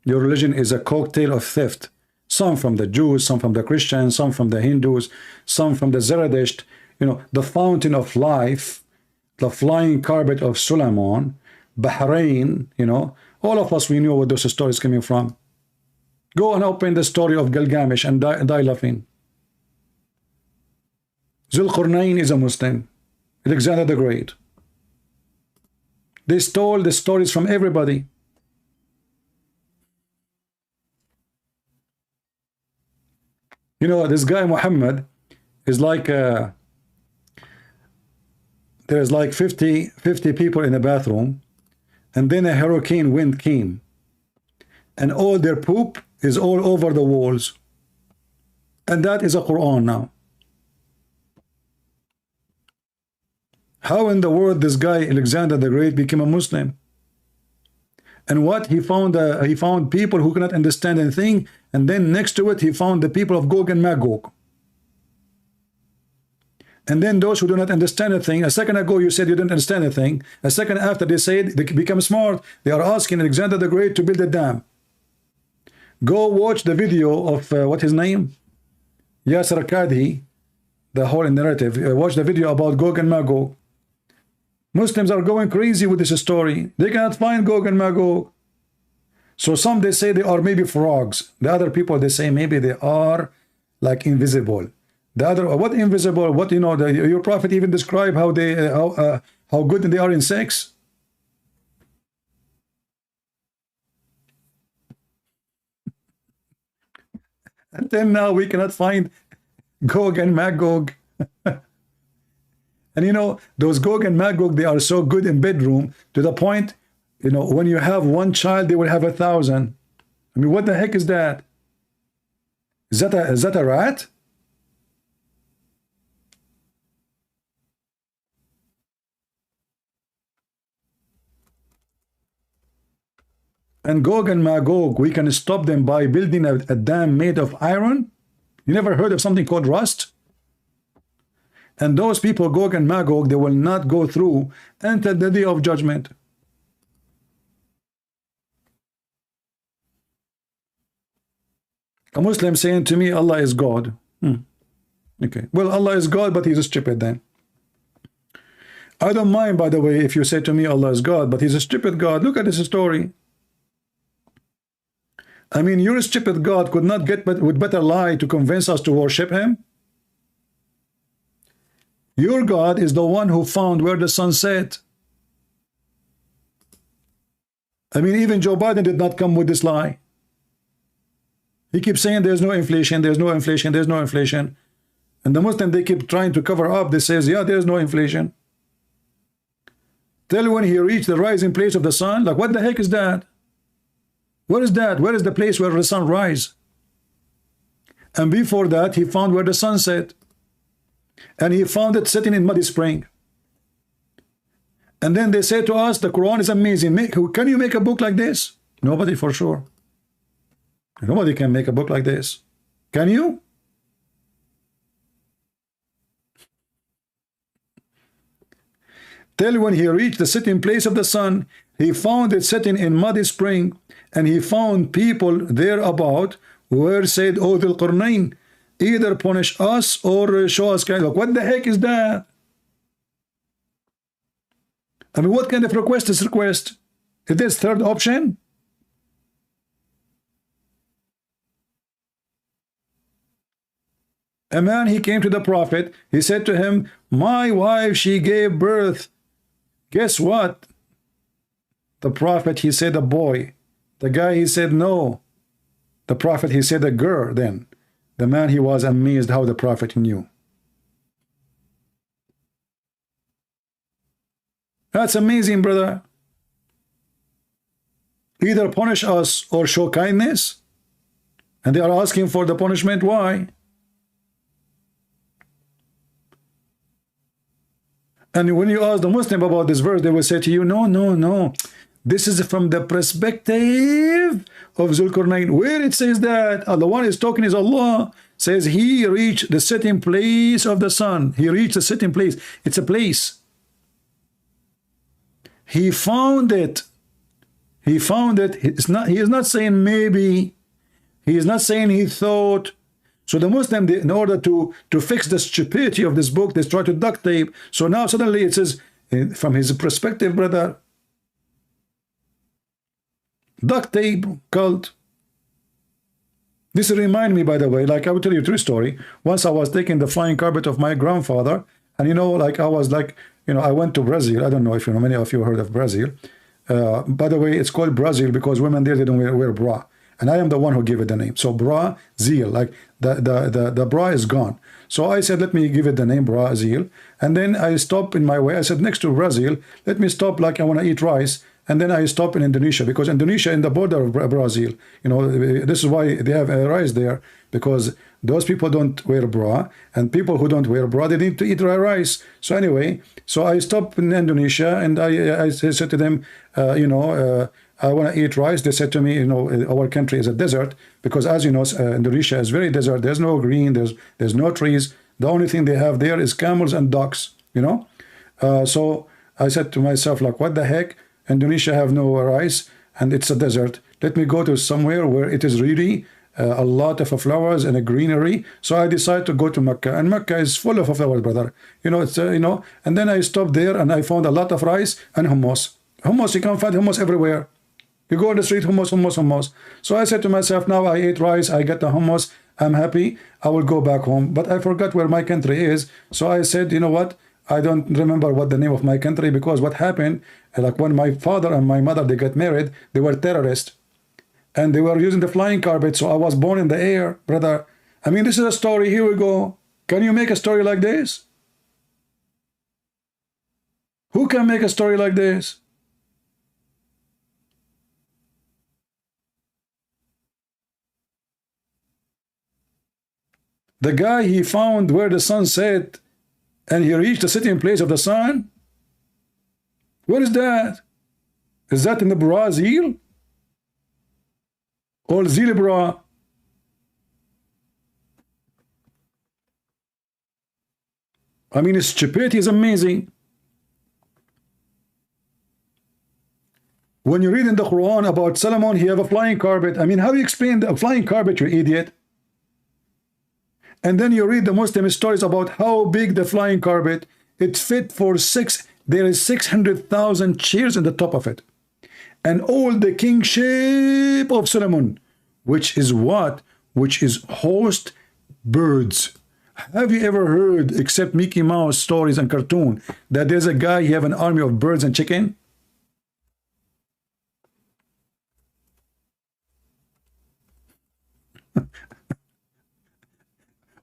Your religion is a cocktail of theft. Some from the Jews, some from the Christians, some from the Hindus, some from the Zerdusht. You know, the fountain of life, the flying carpet of Suleiman, Bahrain, you know, all of us, we know where those stories coming from. Go and open the story of Gilgamesh and die laughing. Zulqarnain is a Muslim. Alexander the Great. They stole the stories from everybody. You know, this guy Muhammad is like there's like 50 people in the bathroom, and then a hurricane wind came, and all their poop is all over the walls, and that is a Quran now. How in the world this guy Alexander the Great became a Muslim? And what he found people who cannot understand anything, and then next to it he found the people of Gog and Magog. And then those who do not understand a thing, a second ago you said you didn't understand a thing, a second after they said they become smart, they are asking Alexander the Great to build a dam. Go watch the video of what his name? Yasser Kadhi, the whole narrative. Watch the video about Gog and Magog. Muslims are going crazy with this story. They cannot find Gog and Magog. So some they say they are maybe frogs. The other people they say maybe they are like invisible. The other, what invisible? What, you know? Your prophet even described how they how good they are in sex. And then now we cannot find Gog and Magog. And you know, those Gog and Magog, they are so good in bedroom to the point, you know, when you have one child, they will have 1,000. I mean, what the heck is that? Is that a rat? And Gog and Magog, we can stop them by building a dam made of iron? You never heard of something called rust? And those people, Gog and Magog, they will not go through until the day of judgment. A Muslim saying to me, Allah is God. Okay. Well, Allah is God, but he's stupid then. I don't mind, by the way, if you say to me, Allah is God, but he's a stupid God. Look at this story. I mean, your stupid God could not get with better lie to convince us to worship him. Your God is the one who found where the sun set. I mean, even Joe Biden did not come with this lie. He keeps saying there's no inflation, there's no inflation, there's no inflation. And the Muslims, they keep trying to cover up. They says, yeah, there's no inflation. Tell when he reached the rising place of the sun, like what the heck is that? What is that? Where is the place where the sun rises? And before that, he found where the sun set. And he found it sitting in Muddy Spring. And then they say to us, the Quran is amazing. Can you make a book like this? Nobody, for sure. Nobody can make a book like this. Can you? Till when he reached the sitting place of the sun, he found it sitting in Muddy Spring, and he found people thereabout who were said, O Dhul Qarnayn, either punish us or show us kind of, what the heck is that? I mean, what kind of request is request? Is this third option? A man, he came to the prophet, he said to him, my wife, she gave birth. Guess what? The prophet, he said a boy. The guy, he said no. The prophet, he said a girl then. The man, he was amazed how the prophet knew. That's amazing, brother. Either punish us or show kindness. And they are asking for the punishment. Why? And when you ask the Muslim about this verse, they will say to you, no, no, no. This is from the perspective of Zulkarnain. Where it says that the one is talking is Allah, says he reached the sitting place of the sun. He reached the sitting place. It's a place. He found it. He found it. It's not. He is not saying maybe. He is not saying he thought. So the Muslim, in order to fix the stupidity of this book, they try to duct tape. So now suddenly it says, from his perspective, brother, duct tape cult. This remind me, by the way, like I will tell you a true story. Once I was taking the flying carpet of my grandfather, and you know, like I was like, you know, I went to Brazil. I don't know if you know, many of you heard of Brazil. By the way, it's called Brazil because women there, they don't wear bra. And I am the one who gave it the name. So Brazil, like the bra is gone. So I said, let me give it the name Brazil. And then I stopped in my way. I said, next to Brazil, let me stop like I want to eat rice. And then I stop in Indonesia, because Indonesia in the border of Brazil. You know, this is why they have rice there, because those people don't wear bra, and people who don't wear bra, they need to eat rice. So anyway, so I stopped in Indonesia, and I said to them, you know, I want to eat rice. They said to me, you know, our country is a desert, because as you know, Indonesia is very desert. There's no green, there's no trees. The only thing they have there is camels and ducks, you know. So I said to myself, like, what the heck? Indonesia have no rice, and it's a desert. Let me go to somewhere where it is really a lot of flowers and a greenery. So I decided to go to Mecca, and Mecca is full of flowers, brother. You know, it's you know. And then I stopped there, and I found a lot of rice and hummus. Hummus, you can find hummus everywhere. You go on the street, hummus, hummus, hummus. So I said to myself, now I ate rice, I get the hummus, I'm happy, I will go back home. But I forgot where my country is. So I said, you know what? I don't remember what the name of my country, because what happened, like when my father and my mother, they got married, they were terrorists. And they were using the flying carpet, so I was born in the air, brother. I mean, this is a story, here we go. Can you make a story like this? Who can make a story like this? The guy, he found where the sun set, and he reached the sitting place of the sun. Where is that? Is that in the Brazil? Or Zilbra? I mean, his stupidity is amazing. When you read in the Quran about Solomon, he have a flying carpet. I mean, how do you explain a flying carpet, you idiot? And then you read the Muslim stories about how big the flying carpet, it's fit for there is 600,000 chairs in the top of it. And all the kingship of Solomon, which is what? Which is host birds. Have you ever heard, except Mickey Mouse stories and cartoon, that there's a guy, he have an army of birds and chicken?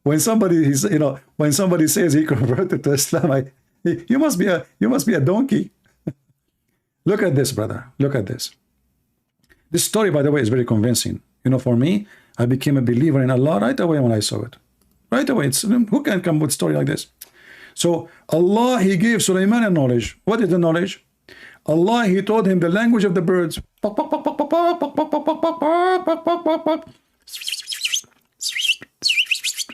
When somebody is, you know, when somebody says he converted to Islam, you must be a donkey. Look at this, brother. Look at this. This story, by the way, is very convincing. You know, for me, I became a believer in Allah right away when I saw it. Right away. Who can come with a story like this? So Allah, he gave Sulaiman a knowledge. What is the knowledge? Allah, he taught him the language of the birds.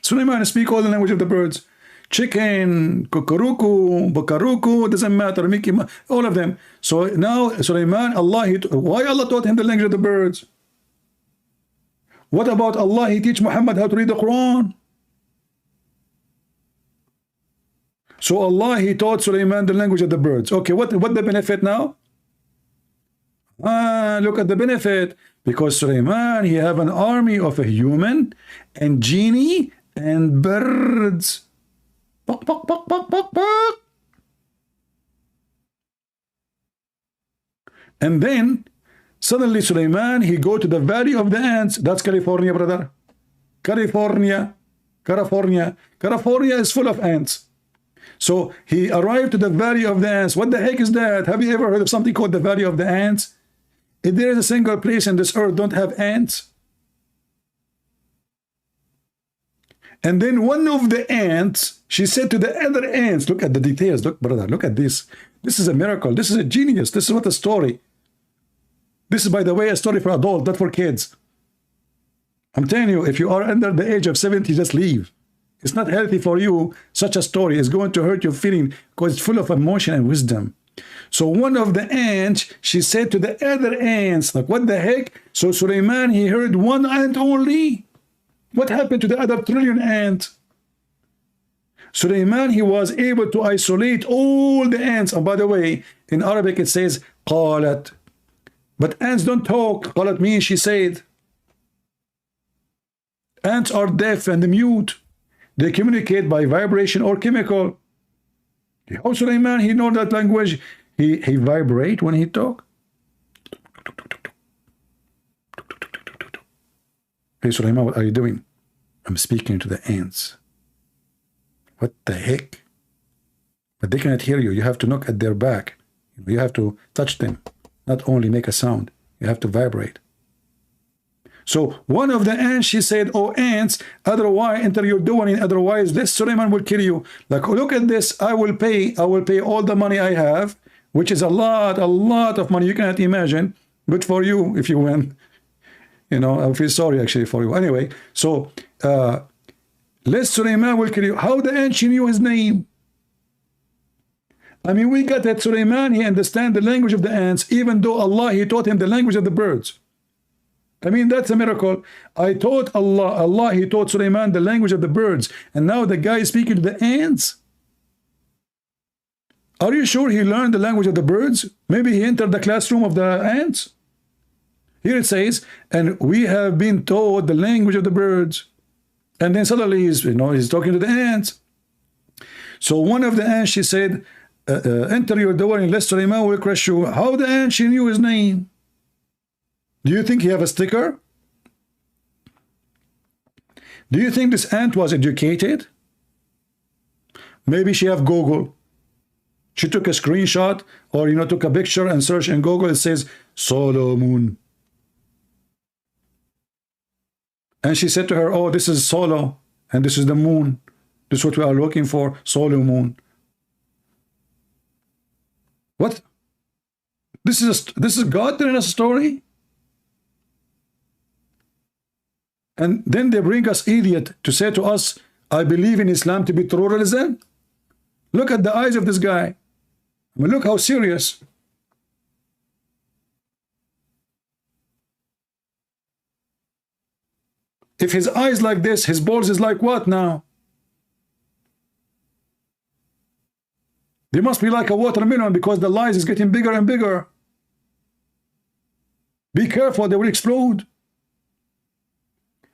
Sulaiman speak all the language of the birds. Chicken, kukuruku, bakaruku, doesn't matter, Mickey, all of them. So now Sulaiman, why Allah taught him the language of the birds? What about Allah? He teach Muhammad how to read the Quran. So Allah, he taught Sulaiman the language of the birds. Okay, what the benefit now? Look at the benefit. Because Sulaiman, he have an army of a human and genie and birds. Bok, bok, bok, bok, bok, bok. And then suddenly Sulaiman, he go to the valley of the ants. That's California, brother. California is full of ants. So he arrived to the valley of the ants. What the heck is that? Have you ever heard of something called the valley of the ants? If there is a single place in this earth don't have ants. And then one of the ants, she said to the other ants, look at the details, look, brother, look at this. This is a miracle. This is a genius. This is what the story. This is, by the way, a story for adults, not for kids. I'm telling you, if you are under the age of 70, just leave. It's not healthy for you. Such a story is going to hurt your feeling because it's full of emotion and wisdom. So one of the ants, she said to the other ants, like, what the heck? So Suleiman, he heard one ant only. What happened to the other trillion ants? Suleiman, he was able to isolate all the ants. And by the way, in Arabic it says قالت. But ants don't talk. قالت means she said. Ants are deaf and mute. They communicate by vibration or chemical. How Suleiman, he know that language? He vibrate when he talk. Hey Suleiman, what are you doing? I'm speaking to the ants. What the heck? But they cannot hear you. You have to knock at their back. You have to touch them. Not only make a sound. You have to vibrate. So one of the ants, she said, oh ants, otherwise enter your dwelling, otherwise this Suleiman will kill you. Like, oh, look at this, I will pay all the money I have, which is a lot of money you cannot imagine. Good for you if you win. You know, I feel sorry actually for you. Anyway, so lest Suleiman will kill you. How the ant, she knew his name? I mean, we got that Suleiman, he understands the language of the ants, even though Allah, he taught him the language of the birds. I mean, that's a miracle. I taught Allah, he taught Suleiman the language of the birds. And now the guy is speaking to the ants. Are you sure he learned the language of the birds? Maybe he entered the classroom of the ants. Here it says, and we have been taught the language of the birds. And then suddenly he's talking to the ants. So one of the ants, she said, enter your dwelling, lest Suleiman will crush you. How the ant, she knew his name? Do you think he have a sticker? Do you think this ant was educated? Maybe she have Google. She took a screenshot or, took a picture and search in Google. It says Solomon. And she said to her, oh, this is Solo and this is the moon. This is what we are looking for, Solomon. What? This is God telling us a story? And then they bring us idiot to say to us, I believe in Islam to be true religion. Look at the eyes of this guy. I mean, look how serious. If his eyes like this, his balls is like what now? They must be like a watermelon because the lies is getting bigger and bigger. Be careful, they will explode.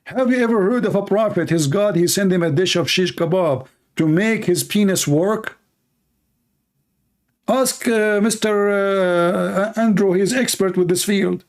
Have you ever heard of a prophet, his God, he sent him a dish of shish kebab to make his penis work? Ask Mr. Andrew, he's expert with this field.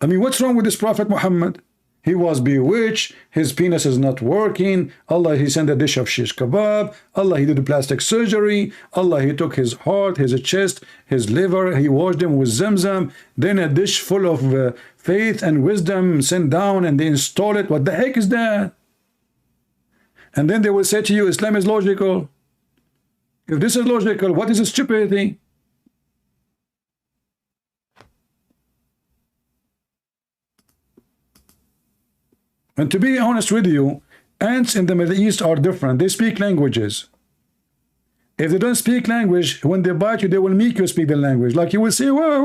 I mean, what's wrong with this Prophet Muhammad? He was bewitched, his penis is not working, Allah, he sent a dish of shish kebab, Allah, he did plastic surgery, Allah, he took his heart, his chest, his liver, he washed them with zamzam, then a dish full of faith and wisdom sent down and they install it. What the heck is that? And then they will say to you, Islam is logical. If this is logical, what is stupidity? And to be honest with you, ants in the Middle East are different. They speak languages. If they don't speak language, when they bite you, they will make you speak the language. Like you will say, well,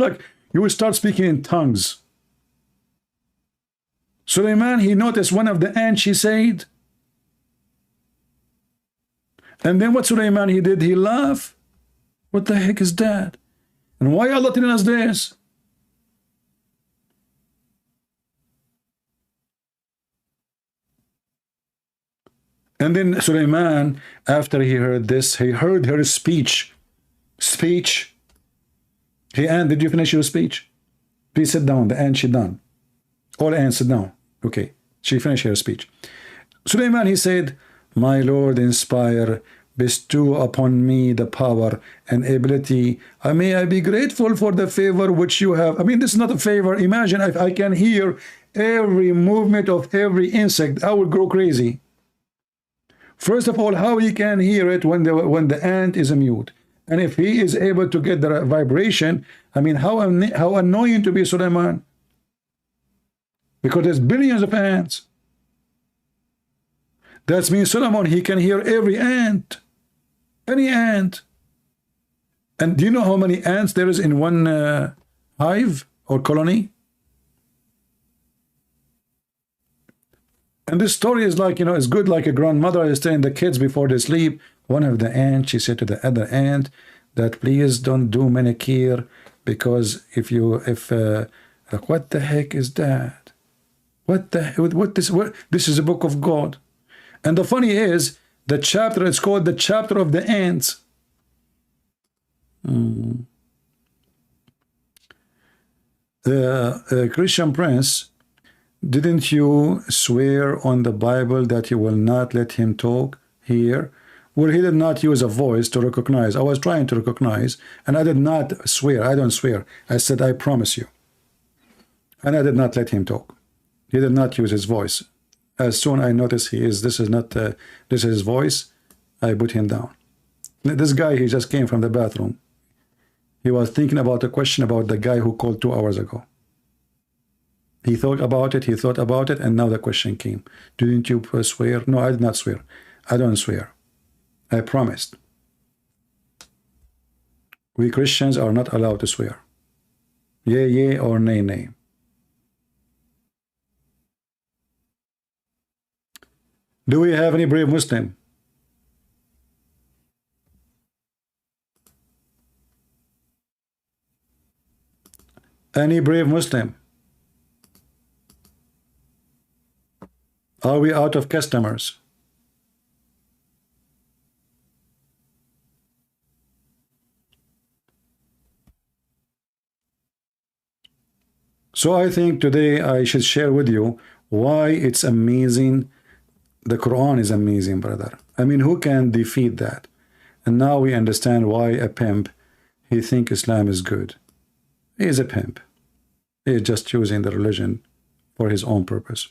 like you will start speaking in tongues. Suleiman, he noticed one of the ants, she said. And then what Suleiman, he did, he laughed. What the heck is that? And why Allah telling us this? And then Suleiman, after he heard this, he heard her speech. Hey, Anne, did you finish your speech? Please sit down. The ant, she done. All ants sit down. Okay, she finished her speech. Suleiman, he said, my Lord, inspire, bestow upon me the power and ability. May I be grateful for the favor which you have. I mean, this is not a favor. Imagine if I can hear every movement of every insect, I would go crazy. First of all, how he can hear it when the ant is mute? And if he is able to get the vibration, I mean, how annoying to be Suleiman, because there's billions of ants. That means Solomon, he can hear every ant, any ant. And do you know how many ants there is in one hive or colony? And this story is like, you know, it's good, like a grandmother is telling the kids before they sleep. One of the ants, she said to the other ant that please don't do manicure, because if what the heck is that? What this is a book of God. And the funny is, the chapter is called the chapter of the ants. Christian Prince, didn't you swear on the Bible that you will not let him talk here? Well, he did not use a voice to recognize. I was trying to recognize, and I did not swear. I don't swear. I said, I promise you. And I did not let him talk. He did not use his voice. As soon as I noticed this is his voice, I put him down. This guy, he just came from the bathroom. He was thinking about a question about the guy who called 2 hours ago. He thought about it, and now the question came. Didn't you swear? No, I did not swear. I don't swear. I promised. We Christians are not allowed to swear. Yea, yea, or nay, nay. Do we have any brave Muslim? Any brave Muslim? Are we out of customers? So I think today I should share with you why it's amazing. The Quran is amazing, brother. I mean, who can defeat that? And now we understand why a pimp, he thinks Islam is good. He is a pimp. He is just choosing the religion for his own purpose.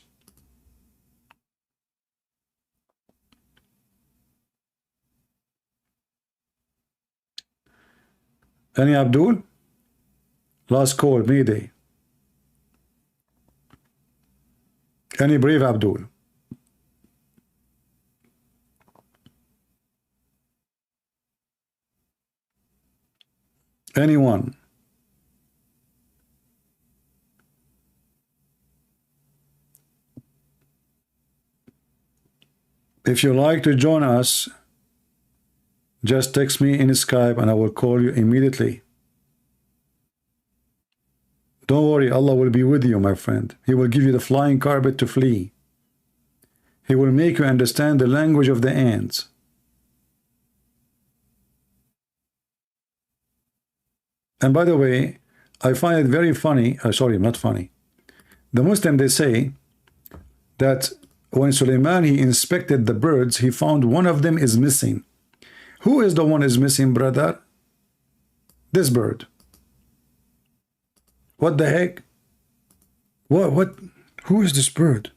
Any Abdul? Last call, Mayday. Any brave Abdul? Anyone? If you like to join us, just text me in Skype and I will call you immediately. Don't worry, Allah will be with you, my friend. He will give you the flying carpet to flee. He will make you understand the language of the ants. And by the way, I find it very funny, sorry, not funny. The Muslim, they say that when Suleiman, he inspected the birds, he found one of them is missing. Who is the one is missing, brother? This bird. What the heck? What? Who is this bird?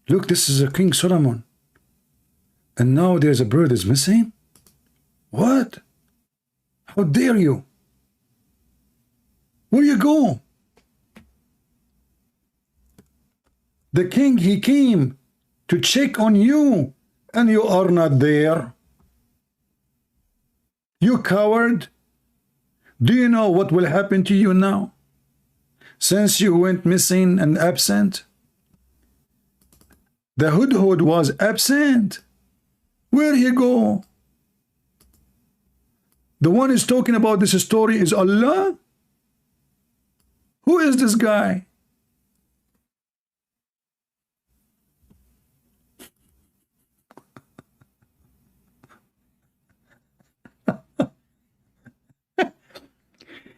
Look, this is a King Solomon. And now there's a bird is missing? What? How dare you? Where you go? The king, he came to check on you, and you are not there. You coward. Do you know what will happen to you now? Since you went missing and absent? The hudhud was absent. Where he go? The one who's talking about this story is Allah? Who is this guy?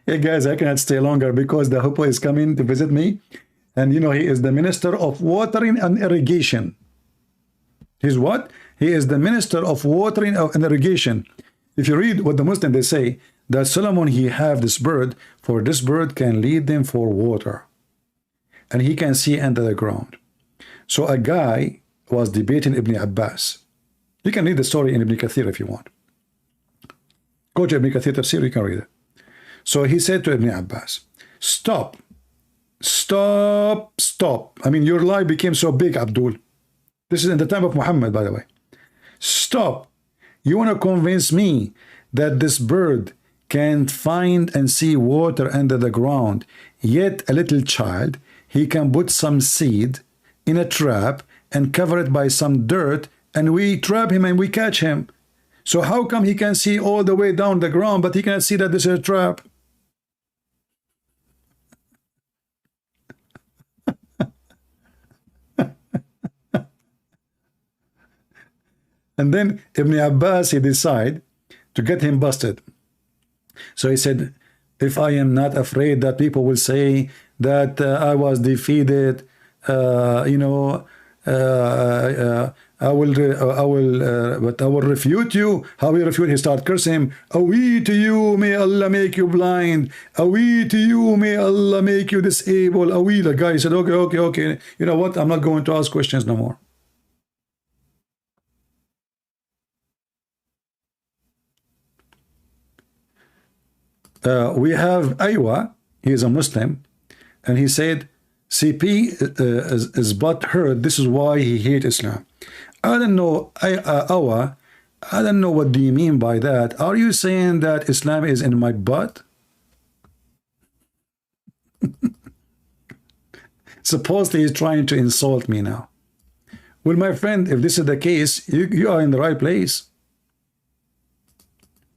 Hey guys, I cannot stay longer because the Hoopoe is coming to visit me. And you know, he is the Minister of Watering and Irrigation. He's what? He is the Minister of Watering and Irrigation. If you read what the Muslim, they say, that Solomon, he have this bird, for this bird can lead them for water. And he can see under the ground. So a guy was debating Ibn Abbas. You can read the story in Ibn Kathir if you want. Go to Ibn Kathir Tafsir, you can read it. So he said to Ibn Abbas, stop, stop, stop. I mean, your lie became so big, Abdul. This is in the time of Muhammad, by the way. Stop. You want to convince me that this bird can't find and see water under the ground, yet a little child, he can put some seed in a trap and cover it by some dirt, and we trap him and we catch him. So how come he can see all the way down the ground, but he cannot see that this is a trap? And then Ibn Abbas, he decided to get him busted. So he said, if I am not afraid that people will say that I was defeated, you know, I will refute you. How will refute? He start cursing him. Awee to you, may Allah make you blind. Awee to you, may Allah make you disabled. Awee. The guy said, okay. You know what? I'm not going to ask questions no more. We have Aywa, he is a Muslim, and he said CP is but hurt. This is why he hates Islam. I don't know, Aywa, I don't know what do you mean by that. Are you saying that Islam is in my butt? Supposedly he's trying to insult me now. Well, my friend, if this is the case, you are in the right place.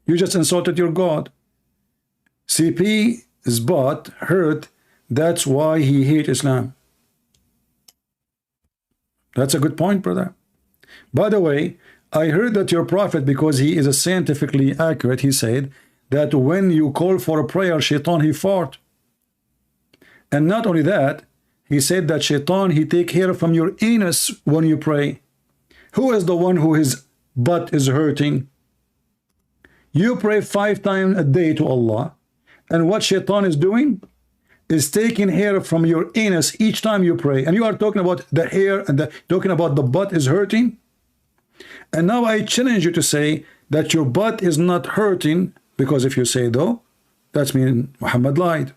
You just insulted your God. CP's butt hurt. That's why he hates Islam. That's a good point, brother. By the way, I heard that your prophet, because he is a scientifically accurate, he said that when you call for a prayer, shaitan, he fought. And not only that, he said that shaitan, he take hair from your anus when you pray. Who is the one who his butt is hurting? You pray 5 times a day to Allah, and what shaitan is doing is taking hair from your anus each time you pray. And you are talking about the hair and talking about the butt is hurting. And now I challenge you to say that your butt is not hurting, because if you say though, that means Muhammad lied.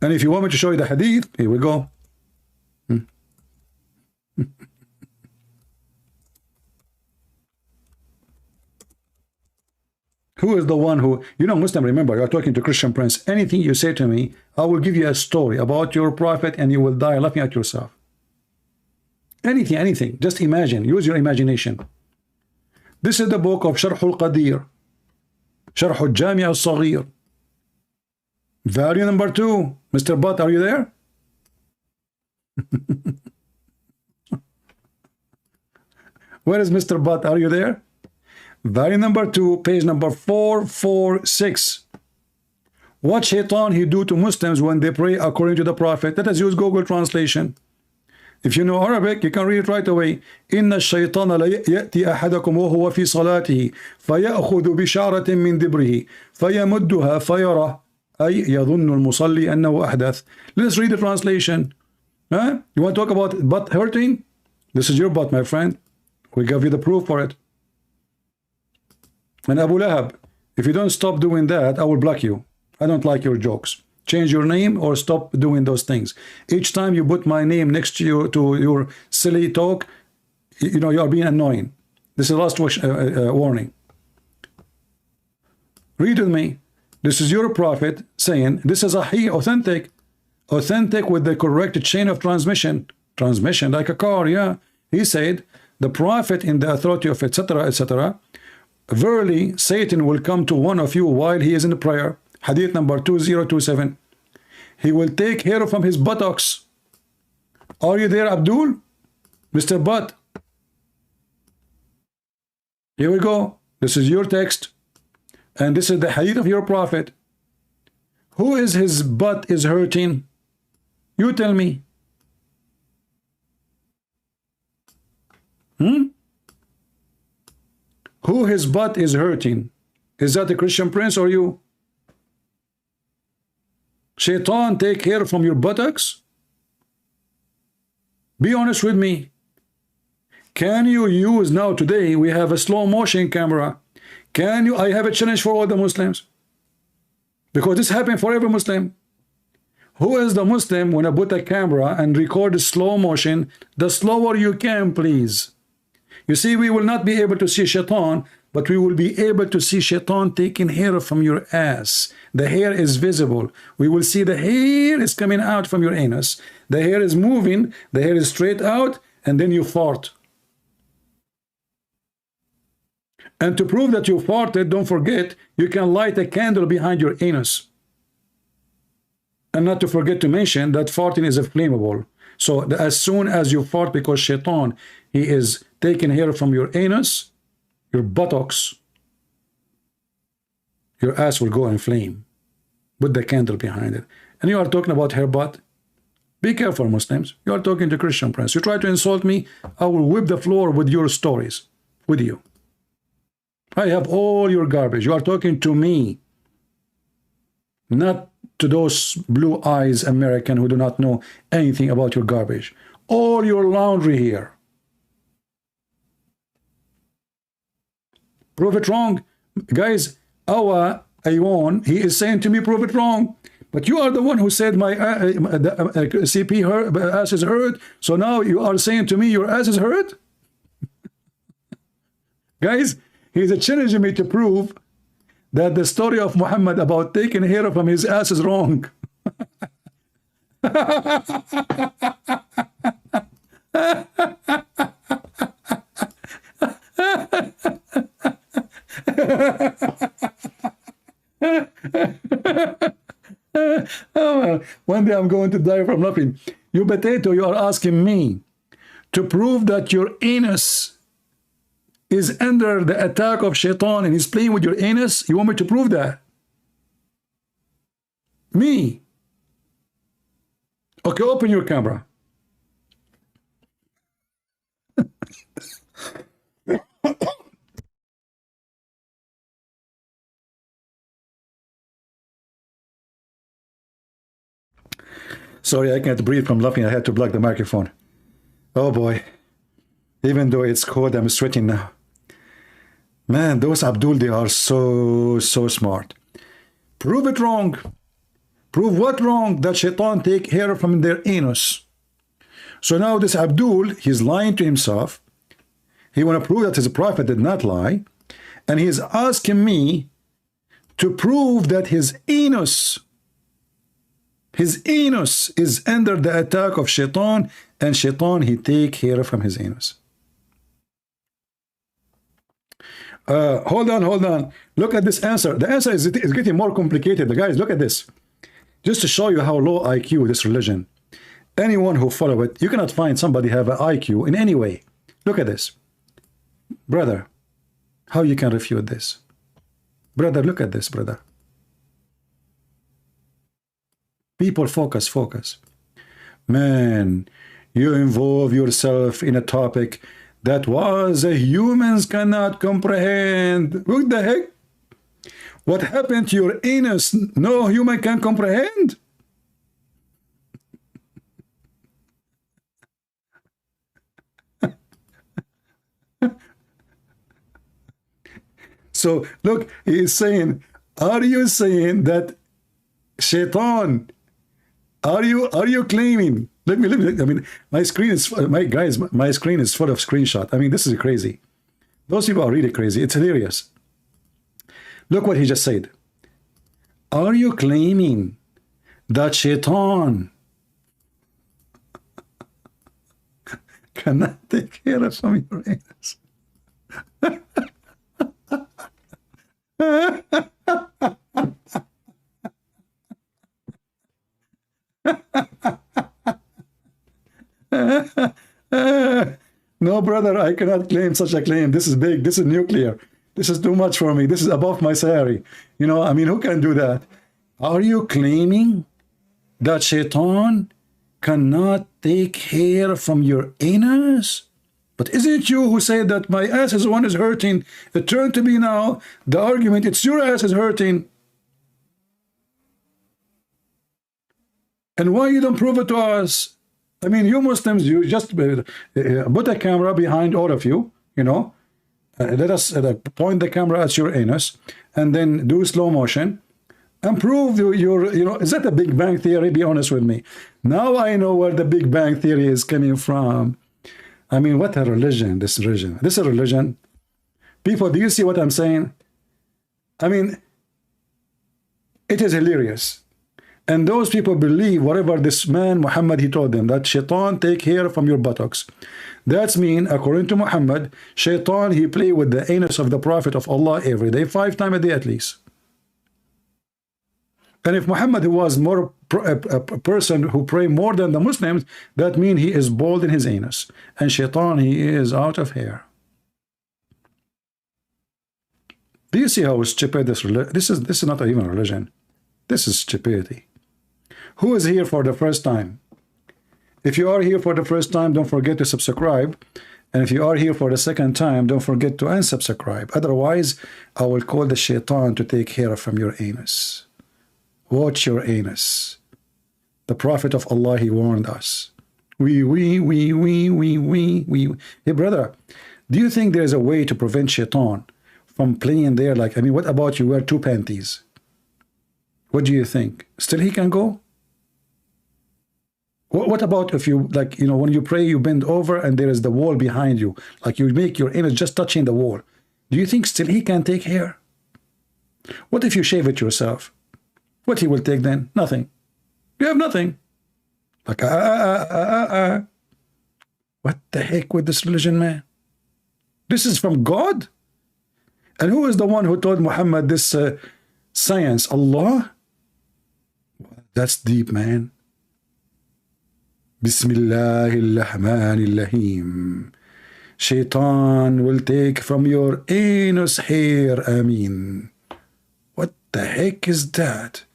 And if you want me to show you the hadith, here we go. Who is the one who, you know, Muslim, remember, you are talking to Christian Prince. Anything you say to me, I will give you a story about your prophet and you will die laughing at yourself. Anything. Just imagine. Use your imagination. This is the book of Sharh al-Qadir. Sharh al-Jami' al-Saghir. Value number 2. Mr. Butt, are you there? Where is Mr. Butt? Are you there? Value number 2, page number 446. What shaitan he do to Muslims when they pray according to the Prophet? Let us use Google translation. If you know Arabic, you can read it right away. إن الشيطان لا يأتي أحدكم وهو في صلاته فيأخذ بشعرة من دبره فيمدها فيرى أي يظن المصلي أنه أحدث. Let's read the translation. Huh? You want to talk about butt hurting? This is your butt, my friend. We give you the proof for it. And Abu Lahab, if you don't stop doing that, I will block you. I don't like your jokes. Change your name or stop doing those things. Each time you put my name next to your silly talk, you know, you are being annoying. This is the last warning. Read with me. This is your prophet saying, this is authentic with the correct chain of transmission, like a car, yeah. He said, the prophet in the authority of etc., etc., verily Satan will come to one of you while he is in prayer. Hadith number 2027. He will take hair from his buttocks. Are you there, Abdul? Mr. Butt. Here we go. This is your text. And this is the hadith of your prophet. Who is his butt is hurting? You tell me. Who his butt is hurting? Is that the Christian Prince or you? Shaitan take hair from your buttocks? Be honest with me. Can you use now today? We have a slow motion camera. Can you? I have a challenge for all the Muslims, because this happened for every Muslim. Who is the Muslim when I put a camera and record slow motion? The slower you can, please. You see, we will not be able to see shaitan, but we will be able to see shaitan taking hair from your ass. The hair is visible. We will see the hair is coming out from your anus. The hair is moving. The hair is straight out, and then you fart. And to prove that you farted, don't forget, you can light a candle behind your anus. And not to forget to mention that farting is flammable. So as soon as you fart, because shaitan, he is taking hair from your anus, your buttocks, your ass will go in flame with the candle behind it. And you are talking about hair butt? Be careful, Muslims. You are talking to Christian Prince. You try to insult me, I will whip the floor with your stories, with you. I have all your garbage. You are talking to me, not to those blue eyes American who do not know anything about your garbage. All your laundry here. Prove it wrong. Guys, our Ayon, he is saying to me, prove it wrong. But you are the one who said my CP ass is hurt. So now you are saying to me your ass is hurt? Guys, he's challenging me to prove that the story of Muhammad about taking hair from his ass is wrong. Oh, one day I'm going to die from laughing. You potato, you are asking me to prove that your anus is under the attack of shaitan and he's playing with your anus? You want me to prove that? Me? Okay, open your camera. Sorry, I can't breathe from laughing. I had to plug the microphone. Oh boy. Even though it's cold, I'm sweating now. Man, those Abdul, they are so smart. Prove it wrong. Prove what wrong? That shaitan take hair from their anus. So now this Abdul, he's lying to himself. He want to prove that his prophet did not lie. And he's asking me to prove that his anus is under the attack of shaitan, and shaitan, he take hair from his anus. Hold on. Look at this answer. The answer is getting more complicated. Guys, look at this. Just to show you how low IQ this religion. Anyone who follow it, you cannot find somebody have an IQ in any way. Look at this. Brother, how you can refute this? Brother, look at this, brother. People, focus. Man, you involve yourself in a topic that was humans cannot comprehend. What the heck? What happened to your anus? No human can comprehend. So look, he is saying, are you saying that shaitan? Are you claiming? Let me. I mean, my screen is my screen is full of screenshot. I mean, this is crazy. Those people are really crazy. It's hilarious. Look what he just said. Are you claiming that shaitan cannot take care of some of your anus? No, brother, I cannot claim such a claim. This is big. This is nuclear. This is too much for me. This is above my salary. You know, I mean, who can do that? Are you claiming that shaitan cannot take hair from your anus? But isn't it you who said that my ass is the one is hurting? It turned to be now the argument, it's your ass is hurting. And why you don't prove it to us? I mean, you Muslims, you just put a camera behind all of you, you know, let us point the camera at your anus and then do slow motion and prove your, you know, is that a Big Bang Theory? Be honest with me. Now I know where the Big Bang Theory is coming from. I mean, what a religion, this religion. This is a religion. People, do you see what I'm saying? I mean, it is hilarious. And those people believe whatever this man, Muhammad, he told them, that shaitan take hair from your buttocks. That's mean, according to Muhammad, shaitan, he play with the anus of the Prophet of Allah every day, 5 times a day at least. And if Muhammad was more a person who pray more than the Muslims, that means he is bald in his anus. And shaitan, he is out of hair. Do you see how stupid this is not even a religion. This is stupidity. Who is here for the first time? If you are here for the first time, don't forget to subscribe. And if you are here for the second time, don't forget to unsubscribe. Otherwise, I will call the shaitan to take hair from your anus. Watch your anus. The Prophet of Allah, he warned us. Hey, brother, do you think there is a way to prevent shaitan from playing there? Like, I mean, what about you wear 2 panties? What do you think? Still he can go? What about if you, like, you know, when you pray, you bend over and there is the wall behind you, like you make your anus just touching the wall. Do you think still he can take hair? What if you shave it yourself? What he will take then? Nothing. You have nothing. Like, what the heck with this religion, man? This is from God? And who is the one who told Muhammad this science? Allah? That's deep, man. Bismillahirrahmanirrahim. Shaitan will take from your anus hair. Ameen. What the heck is that?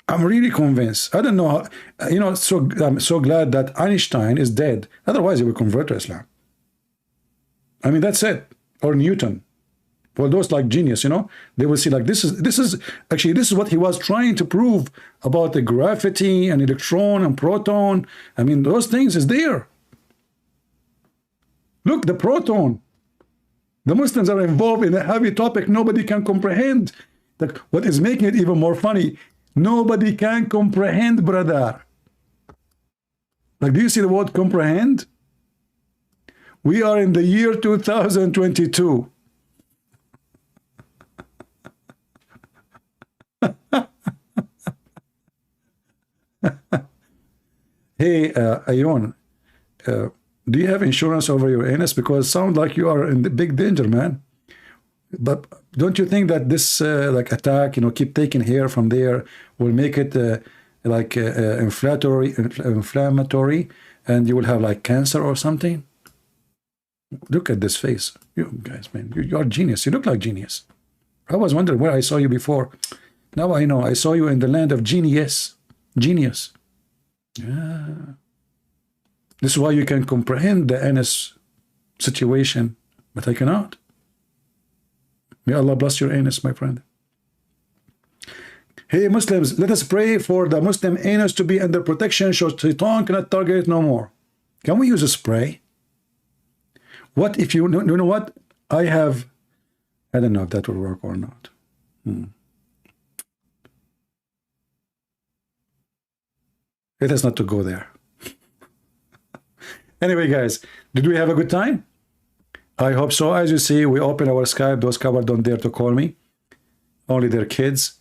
I'm really convinced. I don't know how, you know, I'm so glad that Einstein is dead. Otherwise, he will convert to Islam. I mean, that's it. Or Newton. For those like genius, you know, they will see like this is actually this is what he was trying to prove about the gravity and electron and proton. I mean, those things is there. Look, the proton. The Muslims are involved in a heavy topic nobody can comprehend. Like, what is making it even more funny? Nobody can comprehend, brother. Like, do you see the word comprehend? We are in the year 2022. Hey, Ayon, do you have insurance over your anus? Because it sounds like you are in the big danger, man. But don't you think that this like attack, you know, keep taking hair from there will make it like inflammatory, and you will have like cancer or something? Look at this face. You guys, man, you are genius. You look like genius. I was wondering where I saw you before. Now I know. I saw you in the land of genius. Genius. Yeah. This is why you can comprehend the anus situation, but I cannot. May Allah bless your anus, my friend. Hey, Muslims, let us pray for the Muslim anus to be under protection so Shaitan cannot target it no more. Can we use a spray? What if you know what? I don't know if that will work or not. Let us not to go there. Anyway, guys, did we have a good time? I hope so. As you see, we open our Skype. Those covered don't dare to call me. Only their kids.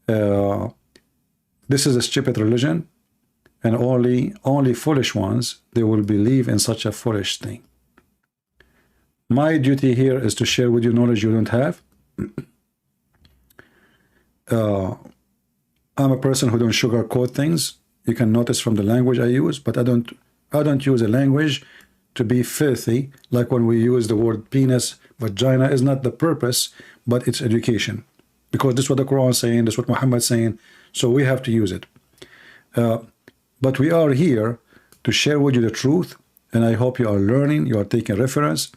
This is a stupid religion, and only foolish ones, they will believe in such a foolish thing. My duty here is to share with you knowledge you don't have. I'm a person who don't sugarcoat things. You can notice from the language I use, but I don't use a language to be filthy, like when we use the word penis. Vagina is not the purpose, but it's education. Because this is what the Quran is saying, this is what Muhammad is saying, so we have to use it. But we are here to share with you the truth, and I hope you are learning, you are taking reference,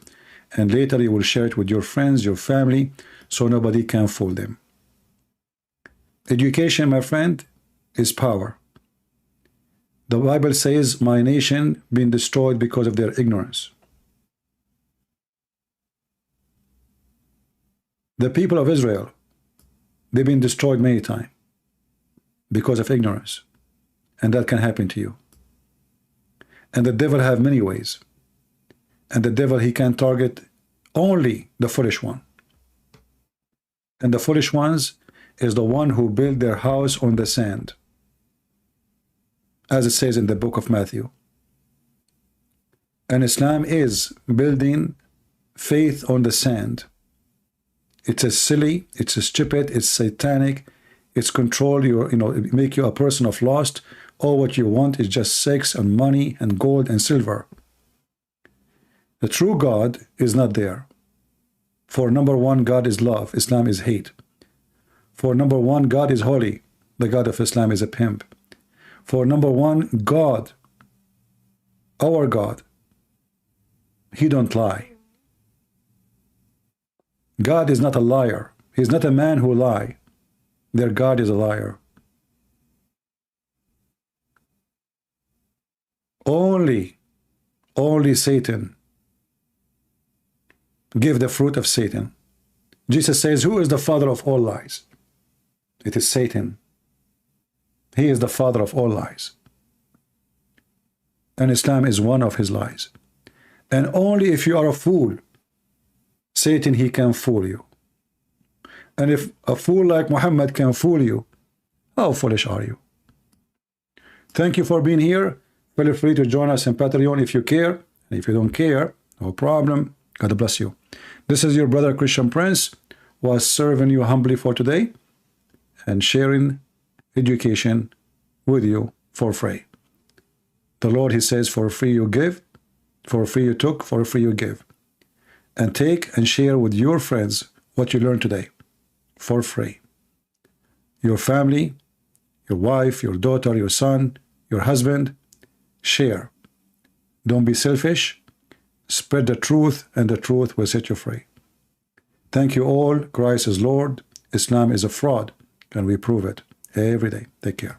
and later you will share it with your friends, your family, so nobody can fool them. Education, my friend, is power. The Bible says, my nation been destroyed because of their ignorance. The people of Israel, they've been destroyed many times because of ignorance. And that can happen to you. And the devil have many ways. And the devil, he can target only the foolish one. And the foolish ones is the one who build their house on the sand, as it says in the book of Matthew. And Islam is building faith on the sand. It's a silly, it's a stupid, it's satanic, it's control you, make you a person of lust. All what you want is just sex and money and gold and silver. The true God is not there. For number one, God is love, Islam is hate. For number one, God is holy, the God of Islam is a pimp. For number one, God, our God, he don't lie. God is not a liar. He's not a man who lie. Their God is a liar. Only Satan give the fruit of Satan. Jesus says, who is the father of all lies? It is Satan. He is the father of all lies. And Islam is one of his lies. And only if you are a fool, Satan, he can fool you. And if a fool like Muhammad can fool you, how foolish are you? Thank you for being here. Feel free to join us in Patreon if you care. And if you don't care, no problem. God bless you. This is your brother Christian Prince, was serving you humbly for today and sharing education with you for free. The Lord, he says, for free you give, for free you took, for free you give. And take and share with your friends what you learned today for free. Your family, your wife, your daughter, your son, your husband, share. Don't be selfish. Spread the truth, and the truth will set you free. Thank you all. Christ is Lord. Islam is a fraud, and we prove it every day. Take care.